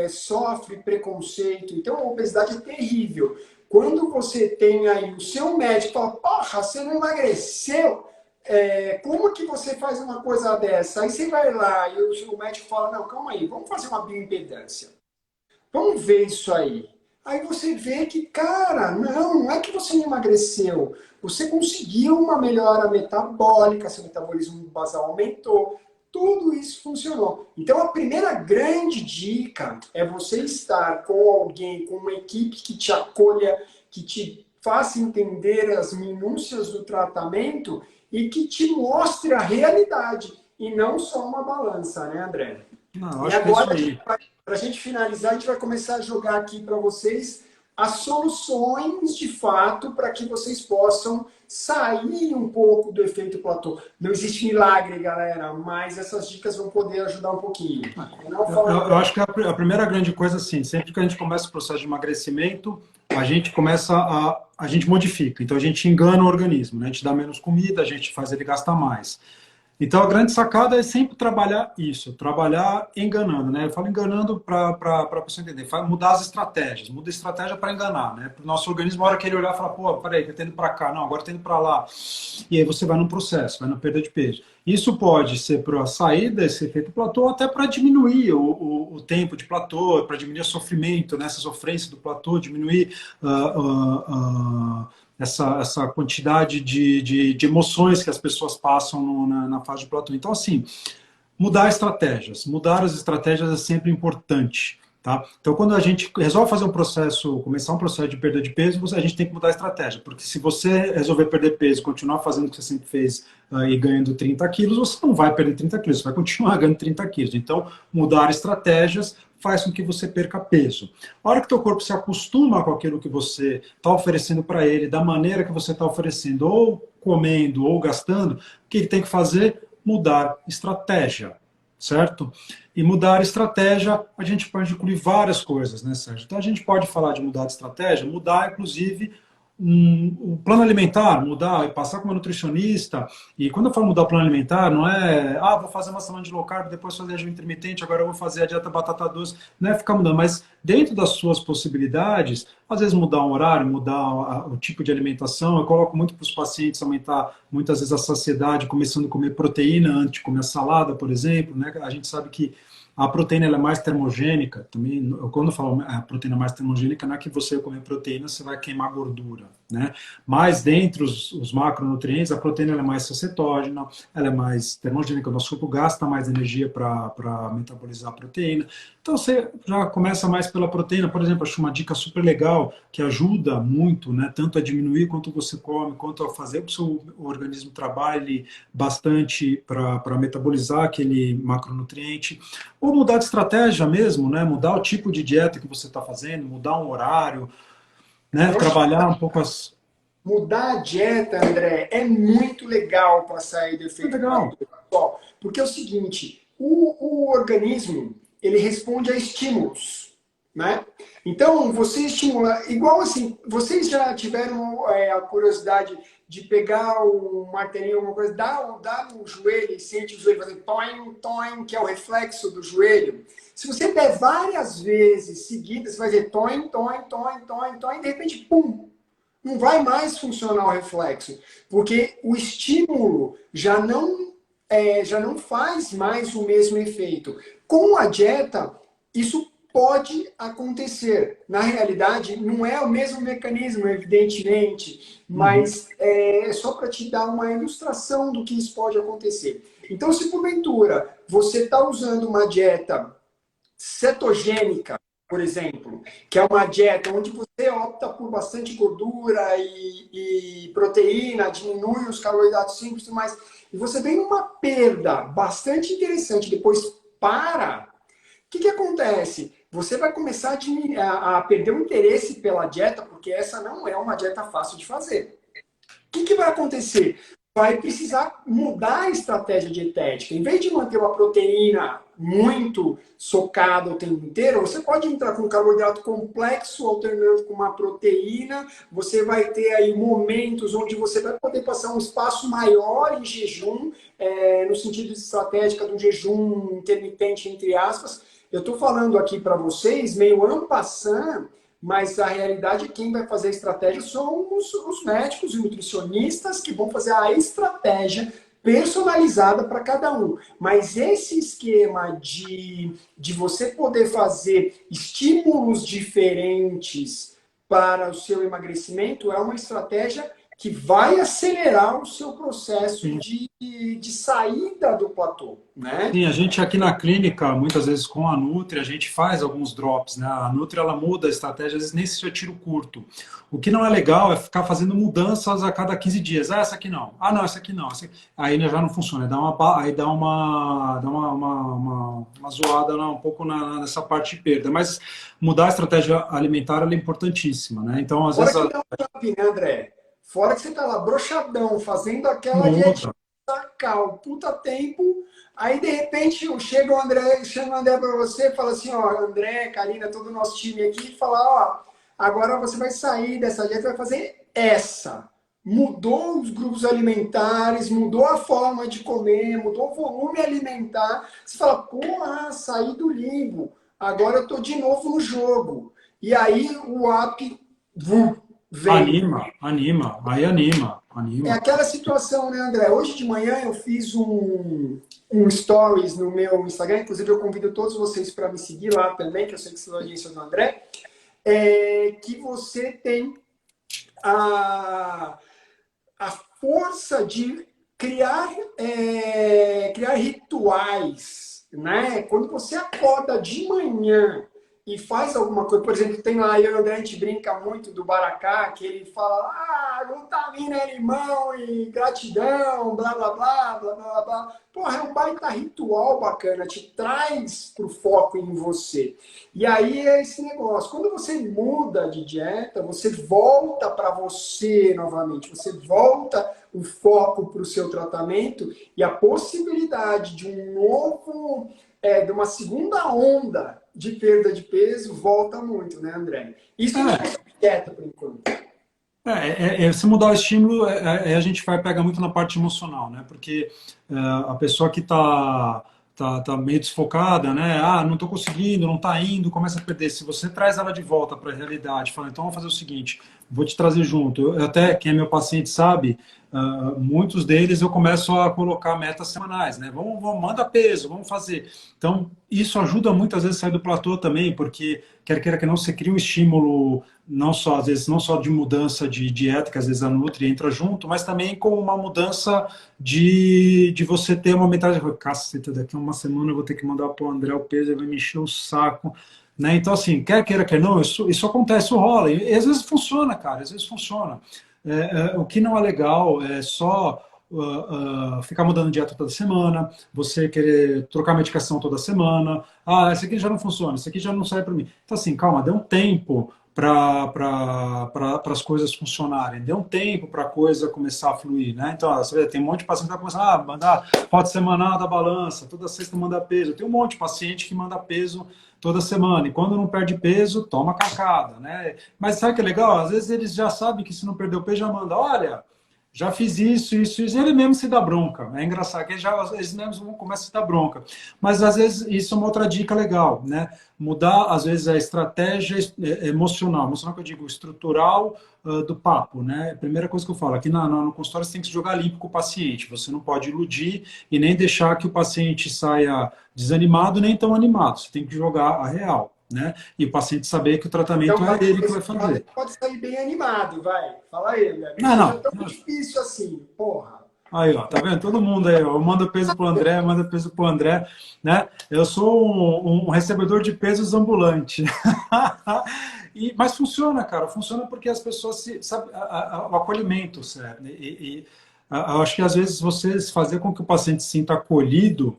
Speaker 2: sofre preconceito. Então, a obesidade é terrível. Quando você tem aí o seu médico fala, porra, você não emagreceu, como que você faz uma coisa dessa? Aí você vai lá e o médico fala, não, calma aí, vamos fazer uma bioimpedância. Vamos ver isso aí. Aí você vê que, cara, não é que você não emagreceu. Você conseguiu uma melhora metabólica, seu metabolismo basal aumentou. Tudo isso funcionou. Então, a primeira grande dica é você estar com alguém, com uma equipe que te acolha, que te faça entender as minúcias do tratamento e que te mostre a realidade e não só uma balança, né, André?
Speaker 1: Não,
Speaker 2: E
Speaker 1: acho que é isso
Speaker 2: agora,
Speaker 1: aí.
Speaker 2: para a gente finalizar, a gente vai começar a jogar aqui para vocês as soluções de fato para que vocês possam sair um pouco do efeito platô. Não existe milagre, galera, mas essas dicas vão poder ajudar um pouquinho.
Speaker 1: Eu acho que a primeira grande coisa, assim, sempre que a gente começa o processo de emagrecimento, a gente modifica. Então, a gente engana o organismo, né? A gente dá menos comida, a gente faz ele gastar mais. Então, a grande sacada é sempre trabalhar isso, trabalhar enganando, né? Eu falo enganando para a pessoa entender, mudar as estratégias, muda a estratégia para enganar, né? Para o nosso organismo, a hora que ele olhar e falar, pô, peraí, eu tô indo para cá, não, agora eu tô indo para lá. E aí você vai num processo, vai na perda de peso. Isso pode ser para sair desse efeito platô, ou até para diminuir o tempo de platô, para diminuir o sofrimento, né? Essa sofrência do platô, diminuir essa quantidade de emoções que as pessoas passam na fase de platô. Então, assim, mudar estratégias. Mudar as estratégias é sempre importante. Tá? Então, quando a gente resolve fazer começar um processo de perda de peso, a gente tem que mudar a estratégia. Porque se você resolver perder peso, continuar fazendo o que você sempre fez e ganhando 30 quilos, você não vai perder 30 quilos, você vai continuar ganhando 30 quilos. Então, mudar estratégias faz com que você perca peso. A hora que teu corpo se acostuma com aquilo que você está oferecendo para ele, da maneira que você está oferecendo, ou comendo, ou gastando, o que ele tem que fazer? Mudar estratégia. Certo? E mudar estratégia, a gente pode incluir várias coisas, né, Sérgio? Então a gente pode falar de mudar de estratégia, mudar, inclusive, um plano alimentar, mudar, passar com uma nutricionista. E quando eu falo mudar o plano alimentar, não é, vou fazer uma semana de low carb, depois fazer jejum intermitente, agora eu vou fazer a dieta batata doce, não é ficar mudando, mas dentro das suas possibilidades, às vezes mudar um horário, mudar o tipo de alimentação. Eu coloco muito para os pacientes aumentar muitas vezes a saciedade, começando a comer proteína antes de comer salada, por exemplo, né? A gente sabe que a proteína ela é mais termogênica. Também, quando eu falo a proteína mais termogênica, não é que você comer proteína, você vai queimar gordura, né? Mas dentre os macronutrientes, a proteína ela é mais sacetógena, ela é mais termogênica, o nosso corpo gasta mais energia para metabolizar a proteína. Então você já começa mais pela proteína. Por exemplo, acho uma dica super legal que ajuda muito, né? Tanto a diminuir quanto você come, quanto a fazer que o seu organismo trabalhe bastante para metabolizar aquele macronutriente. Ou mudar de estratégia mesmo, né? Mudar o tipo de dieta que você está fazendo, mudar um horário, né? Trabalhar um pouco as...
Speaker 2: Mudar a dieta, André, é muito legal para sair do efeito platô. Porque é o seguinte, o organismo, ele responde a estímulos, né? Então, você estimula... Igual assim, vocês já tiveram a curiosidade de pegar um martelinho, alguma coisa, dá no joelho e sente o joelho fazer toim, toim, que é o reflexo do joelho. Se você der várias vezes seguidas, você vai fazer toim, toim, toim, toim, toim, e de repente, pum, não vai mais funcionar o reflexo, porque o estímulo já não faz mais o mesmo efeito. Com a dieta, isso pode acontecer. Na realidade, não é o mesmo mecanismo, evidentemente, mas é só para te dar uma ilustração do que isso pode acontecer. Então, se porventura você está usando uma dieta cetogênica, por exemplo, que é uma dieta onde você opta por bastante gordura e proteína, diminui os carboidratos simples e tudo mais, e você vem numa perda bastante interessante, depois para, o que acontece? Você vai começar a perder o interesse pela dieta, porque essa não é uma dieta fácil de fazer. O que vai acontecer? Vai precisar mudar a estratégia dietética. Em vez de manter uma proteína muito socada o tempo inteiro, você pode entrar com um carboidrato complexo, alternando com uma proteína. Você vai ter aí momentos onde você vai poder passar um espaço maior em jejum, no sentido de estratégica do jejum intermitente, entre aspas. Eu estou falando aqui para vocês, meio en passant, mas a realidade é que quem vai fazer a estratégia são os médicos e nutricionistas que vão fazer a estratégia personalizada para cada um. Mas esse esquema de você poder fazer estímulos diferentes para o seu emagrecimento é uma estratégia que vai acelerar o seu processo de saída do platô, né?
Speaker 1: Sim, a gente aqui na clínica, muitas vezes com a Nutri, a gente faz alguns drops, né? A Nutri, ela muda a estratégia, às vezes nem se eu tiro curto. O que não é legal é ficar fazendo mudanças a cada 15 dias. Ah, essa aqui não. Ah, não, essa aqui não. Aí já não funciona. Aí dá uma zoada um pouco nessa parte de perda. Mas mudar a estratégia alimentar, ela é importantíssima, né? Então, às
Speaker 2: Fora
Speaker 1: vezes...
Speaker 2: que dá um shopping, né, André? Fora que você tá lá broxadão, fazendo aquela dieta,
Speaker 1: Muda.
Speaker 2: sacar o puta tempo, aí de repente chega o André para você e fala assim, ó, André, Karina, todo o nosso time aqui, e fala, ó, agora você vai sair dessa dieta e vai fazer essa. Mudou os grupos alimentares, mudou a forma de comer, mudou o volume alimentar. Você fala, porra, saí do limbo, agora eu tô de novo no jogo. E aí o app vem.
Speaker 1: Aí anima.
Speaker 2: É aquela situação, né, André? Hoje de manhã eu fiz um stories no meu Instagram, inclusive eu convido todos vocês para me seguir lá também, que eu sei que são a audiência do André, que você tem a força de criar rituais, né? Quando você acorda de manhã e faz alguma coisa, por exemplo, tem lá, eu e o André, a gente brinca muito do Baracá, que ele fala, glutamina é limão e gratidão, blá, blá, blá, blá, blá, blá. Porra, é um baita ritual bacana, te traz pro foco em você. E aí é esse negócio, quando você muda de dieta, você volta para você novamente, você volta o foco para o seu tratamento e a possibilidade de um novo, de uma segunda onda de perda de peso volta muito, né, André? Isso não é dieta, por enquanto.
Speaker 1: Se mudar o estímulo, a gente pega muito na parte emocional, né? Porque a pessoa que tá meio desfocada, né? Ah, não estou conseguindo, não está indo, começa a perder. Se você traz ela de volta para a realidade, fala, então vamos fazer o seguinte, vou te trazer junto. Eu até, quem é meu paciente sabe, muitos deles eu começo a colocar metas semanais, né? Manda peso, vamos fazer. Então, isso ajuda muitas vezes a sair do platô também, porque quer queira que não, você cria um estímulo, não só, às vezes, não só de mudança de dieta, que às vezes a Nutri entra junto, mas também com uma mudança de você ter uma mentalidade, caceta, daqui a uma semana eu vou ter que mandar para o André o peso, ele vai me encher o saco, né? Então, assim, quer queira que não, isso acontece, isso rola, e às vezes funciona, cara, às vezes funciona. O que não é legal é só ficar mudando dieta toda semana, você querer trocar medicação toda semana, esse aqui já não funciona, esse aqui já não sai para mim. Então, assim, calma, dê um tempo para as coisas funcionarem, dê um tempo para a coisa começar a fluir, né? Então, você vê, tem um monte de paciente que vai começar a mandar foto semanal da balança, toda sexta manda peso. Tem um monte de paciente que manda peso toda semana, e quando não perde peso, toma cacada, né? Mas sabe o que é legal? Às vezes eles já sabem que se não perdeu peso, já manda, olha, já fiz isso, e ele mesmo se dá bronca. É engraçado que eles mesmos começam a se dar bronca. Mas, às vezes, isso é uma outra dica legal, né? Mudar, às vezes, a estratégia emocional que eu digo, estrutural do papo, né? A primeira coisa que eu falo, aqui no consultório você tem que se jogar limpo com o paciente. Você não pode iludir e nem deixar que o paciente saia desanimado nem tão animado. Você tem que jogar a real. Né? E o paciente saber que o tratamento
Speaker 2: então,
Speaker 1: é ele que vai fazer.
Speaker 2: Pode sair bem animado, vai. Fala aí, velho.
Speaker 1: Não.
Speaker 2: É tão difícil assim, porra.
Speaker 1: Aí, ó, tá vendo? Todo mundo aí, ó. Eu mando peso pro André, mando peso pro André, né? Eu sou um recebedor de pesos ambulante. Mas funciona, cara. Funciona porque as pessoas sabe, o acolhimento, certo? Eu acho que às vezes você fazer com que o paciente se sinta acolhido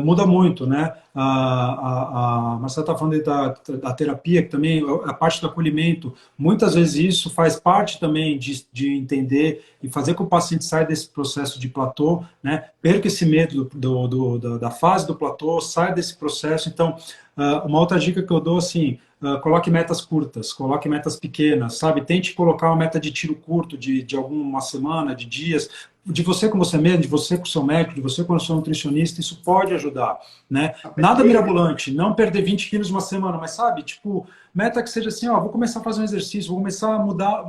Speaker 1: muda muito, né? A Marcela está falando aí da terapia, que também a parte do acolhimento, muitas vezes isso faz parte também de entender e fazer com que o paciente saia desse processo de platô, né? Perca esse medo da fase do platô, saia desse processo. Então, uma outra dica que eu dou, assim, coloque metas curtas, coloque metas pequenas, sabe? Tente colocar uma meta de tiro curto de alguma semana, de dias, de você com você mesmo, de você com o seu médico, de você com o seu nutricionista, isso pode ajudar, né? Nada mirabolante, não perder 20 quilos uma semana, mas sabe, tipo, meta que seja assim, ó, vou começar a fazer um exercício, vou começar a mudar,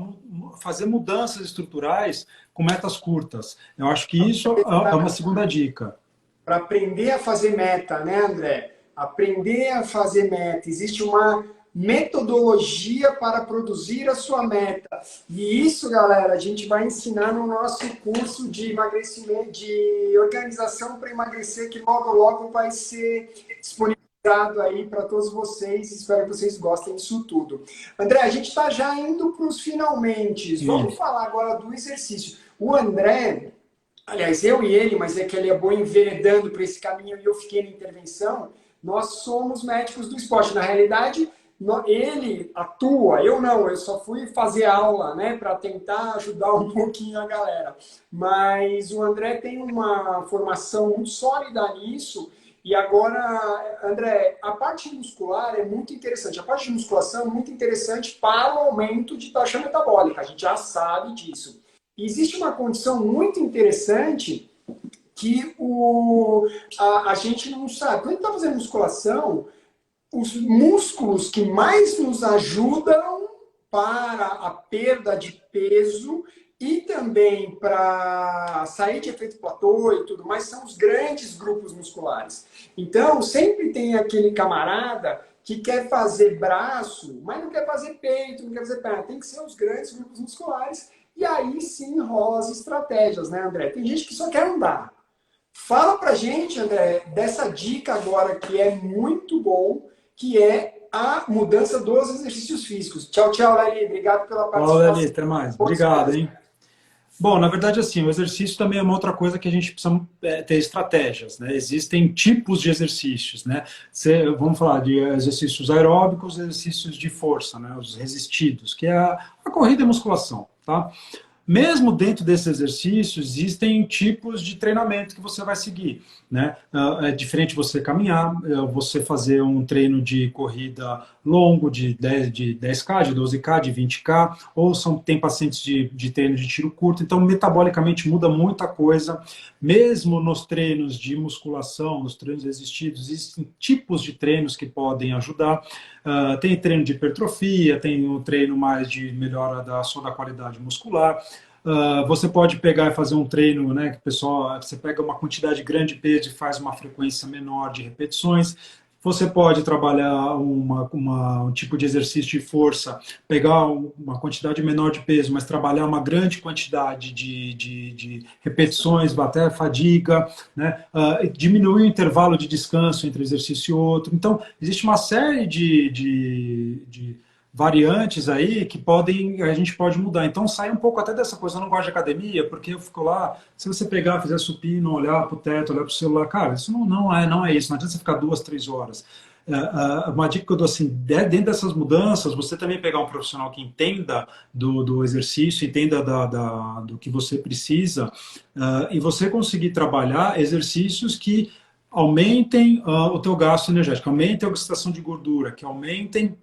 Speaker 1: fazer mudanças estruturais com metas curtas. Eu acho que isso é uma segunda dica.
Speaker 2: Para aprender a fazer meta, né, André? Aprender a fazer meta. Existe uma metodologia para produzir a sua meta. E isso, galera, a gente vai ensinar no nosso curso de emagrecimento, de organização para emagrecer, que logo, logo vai ser disponibilizado aí para todos vocês. Espero que vocês gostem disso tudo. André, a gente está já indo para os finalmente. Vamos falar agora do exercício. O André, aliás, eu e ele, mas é que ele é bom enveredando para esse caminho e eu fiquei na intervenção, nós somos médicos do esporte. Na realidade, ele atua, eu não, eu só fui fazer aula, né, para tentar ajudar um pouquinho a galera. Mas o André tem uma formação muito sólida nisso. E agora, André, a parte muscular é muito interessante. A parte de musculação é muito interessante para o aumento de taxa metabólica. A gente já sabe disso. Existe uma condição muito interessante que a gente não sabe. Quando a gente está fazendo musculação, os músculos que mais nos ajudam para a perda de peso e também para sair de efeito platô e tudo mais são os grandes grupos musculares. Então, sempre tem aquele camarada que quer fazer braço, mas não quer fazer peito, não quer fazer perna. Tem que ser os grandes grupos musculares. E aí sim rola as estratégias, né, André? Tem gente que só quer andar. Fala pra gente, André, dessa dica agora que é muito bom, que é a mudança dos exercícios físicos. Tchau, tchau, Lali. Obrigado pela participação.
Speaker 1: Olá, Lali, até mais. Obrigado, hein? Bom, na verdade, assim, o exercício também é uma outra coisa que a gente precisa ter estratégias, né? Existem tipos de exercícios, né? Vamos falar de exercícios aeróbicos, exercícios de força, né? Os resistidos, que é a corrida e a musculação, tá? Mesmo dentro desses exercícios, existem tipos de treinamento que você vai seguir, né? É diferente você caminhar, você fazer um treino de corrida longo de 10K, de 12K, de 20K, ou tem pacientes de treino de tiro curto, então metabolicamente muda muita coisa. Mesmo nos treinos de musculação, nos treinos resistidos, existem tipos de treinos que podem ajudar. Tem treino de hipertrofia, tem o treino mais de melhora só da qualidade muscular. Você pode pegar e fazer um treino, né, que você pega uma quantidade grande de peso e faz uma frequência menor de repetições. Você pode trabalhar um tipo de exercício de força, pegar uma quantidade menor de peso, mas trabalhar uma grande quantidade de repetições, até fadiga, né? Diminuir o intervalo de descanso entre exercício e outro. Então, existe uma série de variantes aí que a gente pode mudar. Então, sai um pouco até dessa coisa, eu não gosto de academia, porque eu fico lá, se você pegar, fizer supino, olhar para o teto, olhar para o celular, cara, isso não é isso, não adianta você ficar 2, 3 horas. Uma dica que eu dou assim, dentro dessas mudanças, você também pegar um profissional que entenda do exercício, entenda do que você precisa, e você conseguir trabalhar exercícios que aumentem o teu gasto energético, aumentem a oxidação de gordura, que aumentem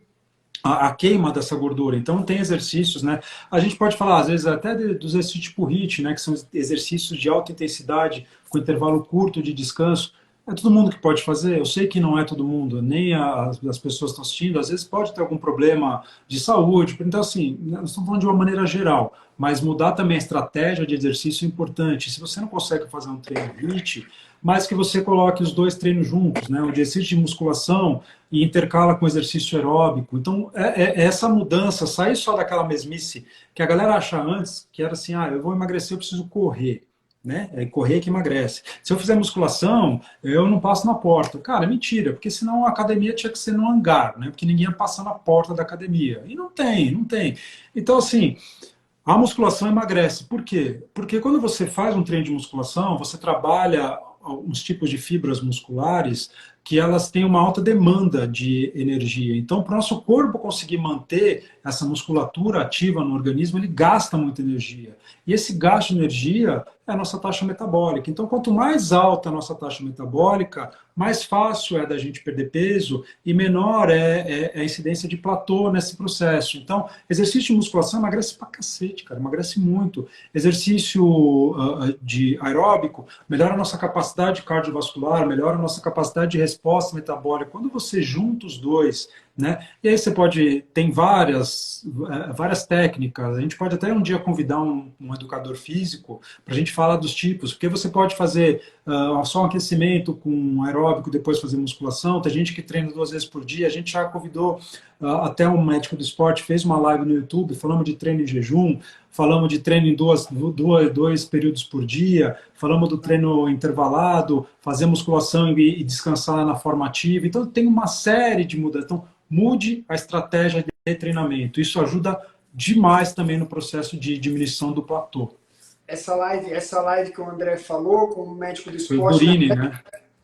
Speaker 1: a queima dessa gordura. Então, tem exercícios, né? A gente pode falar, às vezes, até dos exercícios tipo HIIT, né? Que são exercícios de alta intensidade, com intervalo curto de descanso. É todo mundo que pode fazer. Eu sei que não é todo mundo, nem as pessoas que estão assistindo. Às vezes pode ter algum problema de saúde. Então, assim, nós estamos falando de uma maneira geral. Mas mudar também a estratégia de exercício é importante. Se você não consegue fazer um treino HIIT, mas que você coloque os dois treinos juntos, né? O exercício de musculação e intercala com exercício aeróbico. Então, essa mudança, sair só daquela mesmice que a galera acha antes, que era assim, eu vou emagrecer, eu preciso correr. né? É correr que emagrece. Se eu fizer musculação, eu não passo na porta. Cara, é mentira, porque senão a academia tinha que ser no hangar, né? Porque ninguém ia passar na porta da academia. E não tem, não tem. Então, assim, a musculação emagrece. Por quê? Porque quando você faz um treino de musculação, você trabalha uns tipos de fibras musculares que elas têm uma alta demanda de energia. Então, para o nosso corpo conseguir manter essa musculatura ativa no organismo, ele gasta muita energia. E esse gasto de energia é a nossa taxa metabólica. Então, quanto mais alta a nossa taxa metabólica, mais fácil é da gente perder peso e menor é a incidência de platô nesse processo. Então, exercício de musculação emagrece pra cacete, cara, emagrece muito. Exercício de aeróbico melhora a nossa capacidade cardiovascular, melhora a nossa capacidade de resposta metabólica. Quando você junta os dois, né? E aí você pode, tem várias técnicas, a gente pode até um dia convidar um educador físico para a gente falar dos tipos, porque você pode fazer só um aquecimento com aeróbico, depois fazer musculação, tem gente que treina 2 vezes por dia, a gente já convidou até um médico do esporte, fez uma live no YouTube, falamos de treino em jejum, falamos de treino em dois períodos por dia, falamos do treino intervalado, fazer musculação e descansar na forma ativa, então tem uma série de mudanças. Então, mude a estratégia de treinamento. Isso ajuda demais também no processo de diminuição do platô.
Speaker 2: Essa live que o André falou com o médico do
Speaker 1: Foi o
Speaker 2: esporte,
Speaker 1: Burini, né?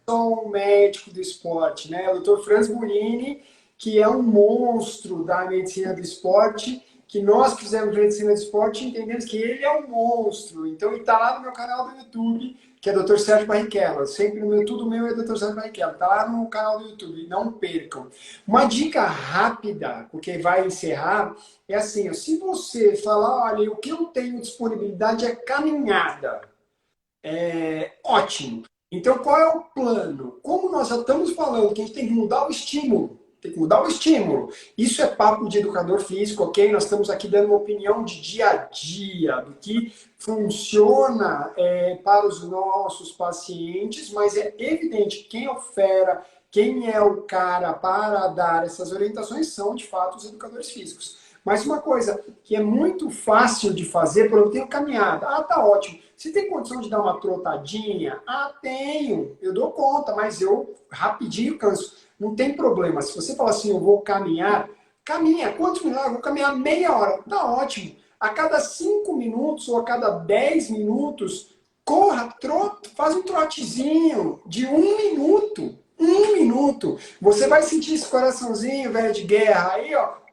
Speaker 2: só um médico do esporte, né? O Dr. Franz Burini, que é um monstro da medicina do esporte, que nós que fizemos medicina do esporte entendemos que ele é um monstro. Então ele está lá no meu canal do YouTube, que é Dr. Sérgio Barrichello. Sempre no meu, tudo meu é Dr. Sérgio Barrichello. Está lá no canal do YouTube, não percam. Uma dica rápida, porque vai encerrar, é assim, se você falar, olha, o que eu tenho disponibilidade é caminhada. Ótimo. Então, qual é o plano? Como nós já estamos falando que a gente tem que mudar o estímulo, tem que mudar o estímulo. Isso é papo de educador físico, ok? Nós estamos aqui dando uma opinião de dia a dia, do que funciona para os nossos pacientes, mas é evidente que quem é o fera, quem é o cara para dar essas orientações são, de fato, os educadores físicos. Mas uma coisa que é muito fácil de fazer, por exemplo, eu tenho caminhada. Ah, tá ótimo. Você tem condição de dar uma trotadinha? Ah, tenho. Eu dou conta, mas eu rapidinho canso. Não tem problema. Se você falar assim, eu vou caminhar, caminha. Quantos minutos? Eu vou caminhar meia hora. Tá ótimo. A cada 5 minutos ou a cada 10 minutos, corra, faz um trotezinho de 1 minuto. 1 minuto. Você vai sentir esse coraçãozinho, velho, de guerra aí, ó,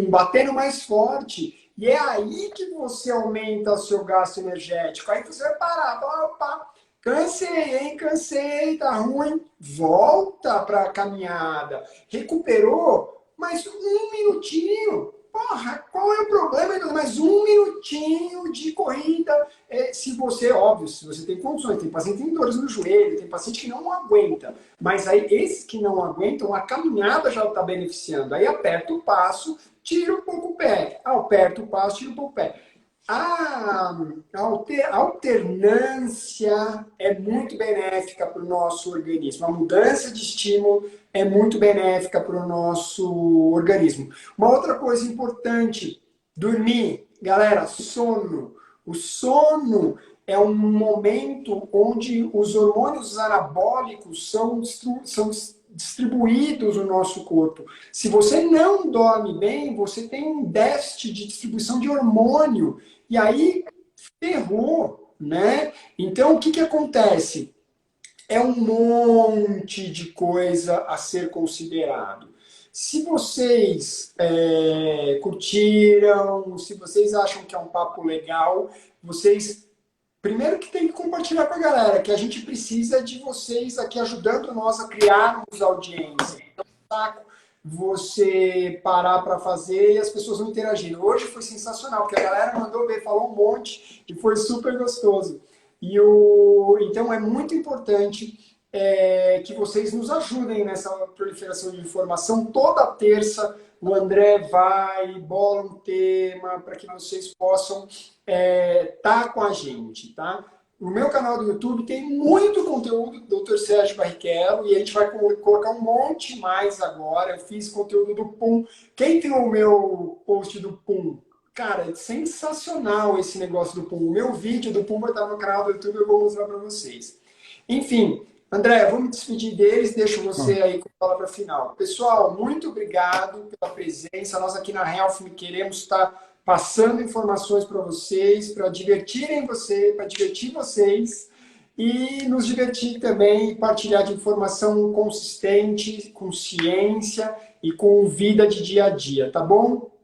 Speaker 2: batendo mais forte. E é aí que você aumenta o seu gasto energético. Aí você vai parar, opa, cansei, hein, cansei, tá ruim. Volta para a caminhada. Recuperou, mas 1 minutinho. Porra, qual é o problema? Mais 1 minutinho de corrida. Se você, óbvio, se você tem condições, tem paciente que tem dores no joelho, tem paciente que não aguenta. Mas aí, esses que não aguentam, a caminhada já está beneficiando. Aí aperta o passo, tira um pouco o pé. Aperta o passo, tira um pouco o pé. A alternância é muito benéfica para o nosso organismo. A mudança de estímulo é muito benéfica para o nosso organismo. Uma outra coisa importante, dormir. Galera, sono. O sono é um momento onde os hormônios anabólicos são distribuídos no nosso corpo. Se você não dorme bem, você tem um déficit de distribuição de hormônio. E aí, ferrou, né? Então, o que acontece? É um monte de coisa a ser considerado. Se vocês curtiram, se vocês acham que é um papo legal, vocês, primeiro que tem que compartilhar com a galera, que a gente precisa de vocês aqui ajudando nós a criarmos audiência. Então, saco você parar para fazer e as pessoas vão interagindo. Hoje foi sensacional, porque a galera mandou ver, falou um monte e foi super gostoso. Então é muito importante que vocês nos ajudem nessa proliferação de informação. Toda terça o André vai, bola um tema para que vocês possam estar com a gente, tá? No meu canal do YouTube tem muito conteúdo do Dr. Sérgio Barrichello e a gente vai colocar um monte mais agora. Eu fiz conteúdo do PUM. Quem tem o meu post do PUM? Cara, é sensacional esse negócio do Pum. O meu vídeo do Pum vai estar no canal do YouTube, eu vou mostrar para vocês. Enfim, André, vou me despedir deles, deixo você aí com a palavra final. Pessoal, muito obrigado pela presença. Nós aqui na Health Me queremos estar passando informações para vocês, para divertirem você, para divertir vocês e nos divertir também e partilhar de informação consistente, com ciência e com vida de dia a dia, tá bom?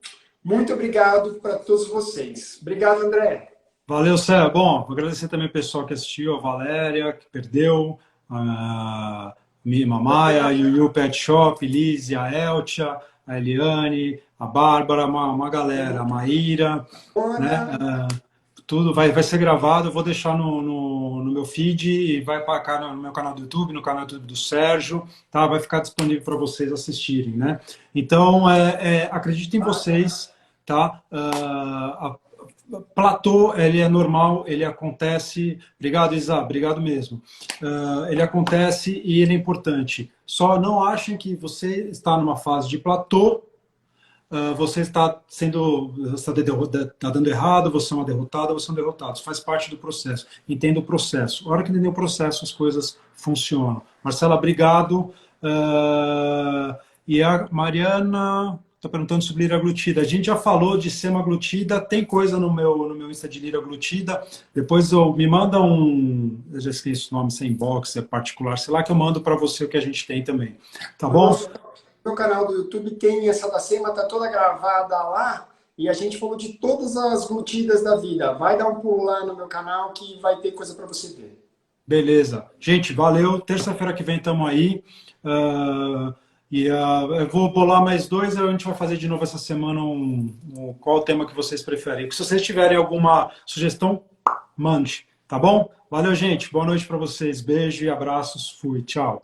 Speaker 2: Muito obrigado para todos vocês. Obrigado, André.
Speaker 1: Valeu, Cé. Bom, vou agradecer também o pessoal que assistiu, a Valéria, que perdeu, a Mima Maia, a Yuyu Pet Shop, Lise, a Eltia, a Eliane, a Bárbara, uma galera, a Maíra, né? Tudo vai ser gravado, eu vou deixar no meu feed e vai para cá no meu canal do YouTube, no canal do YouTube do Sérgio, tá? Vai ficar disponível para vocês assistirem, né? Então, acredito em vocês, tá? Platô, ele é normal, ele acontece. Obrigado, Isa, obrigado mesmo. Ele acontece e ele é importante. Só não achem que você está numa fase de platô, você está dando errado, você é uma derrotada, você é um derrotado. Isso faz parte do processo. Entenda o processo. A hora que entender o processo, as coisas funcionam. Marcela, obrigado. E a Mariana está perguntando sobre liraglutida. A gente já falou de semaglutida, tem coisa no meu Insta de liraglutida. Depois me manda eu já esqueci o nome, sem inbox, é particular, sei lá, que eu mando para você o que a gente tem também. Tá bom?
Speaker 2: No canal do YouTube tem essa da Sema, tá toda gravada lá, e a gente falou de todas as glutidas da vida. Vai dar um pulo lá no meu canal que vai ter coisa para você ver.
Speaker 1: Beleza. Gente, valeu. Terça-feira que vem estamos aí. Eu vou bolar mais 2, a gente vai fazer de novo essa semana qual o tema que vocês preferem. Se vocês tiverem alguma sugestão, mande, tá bom? Valeu, gente. Boa noite para vocês. Beijo e abraços. Fui. Tchau.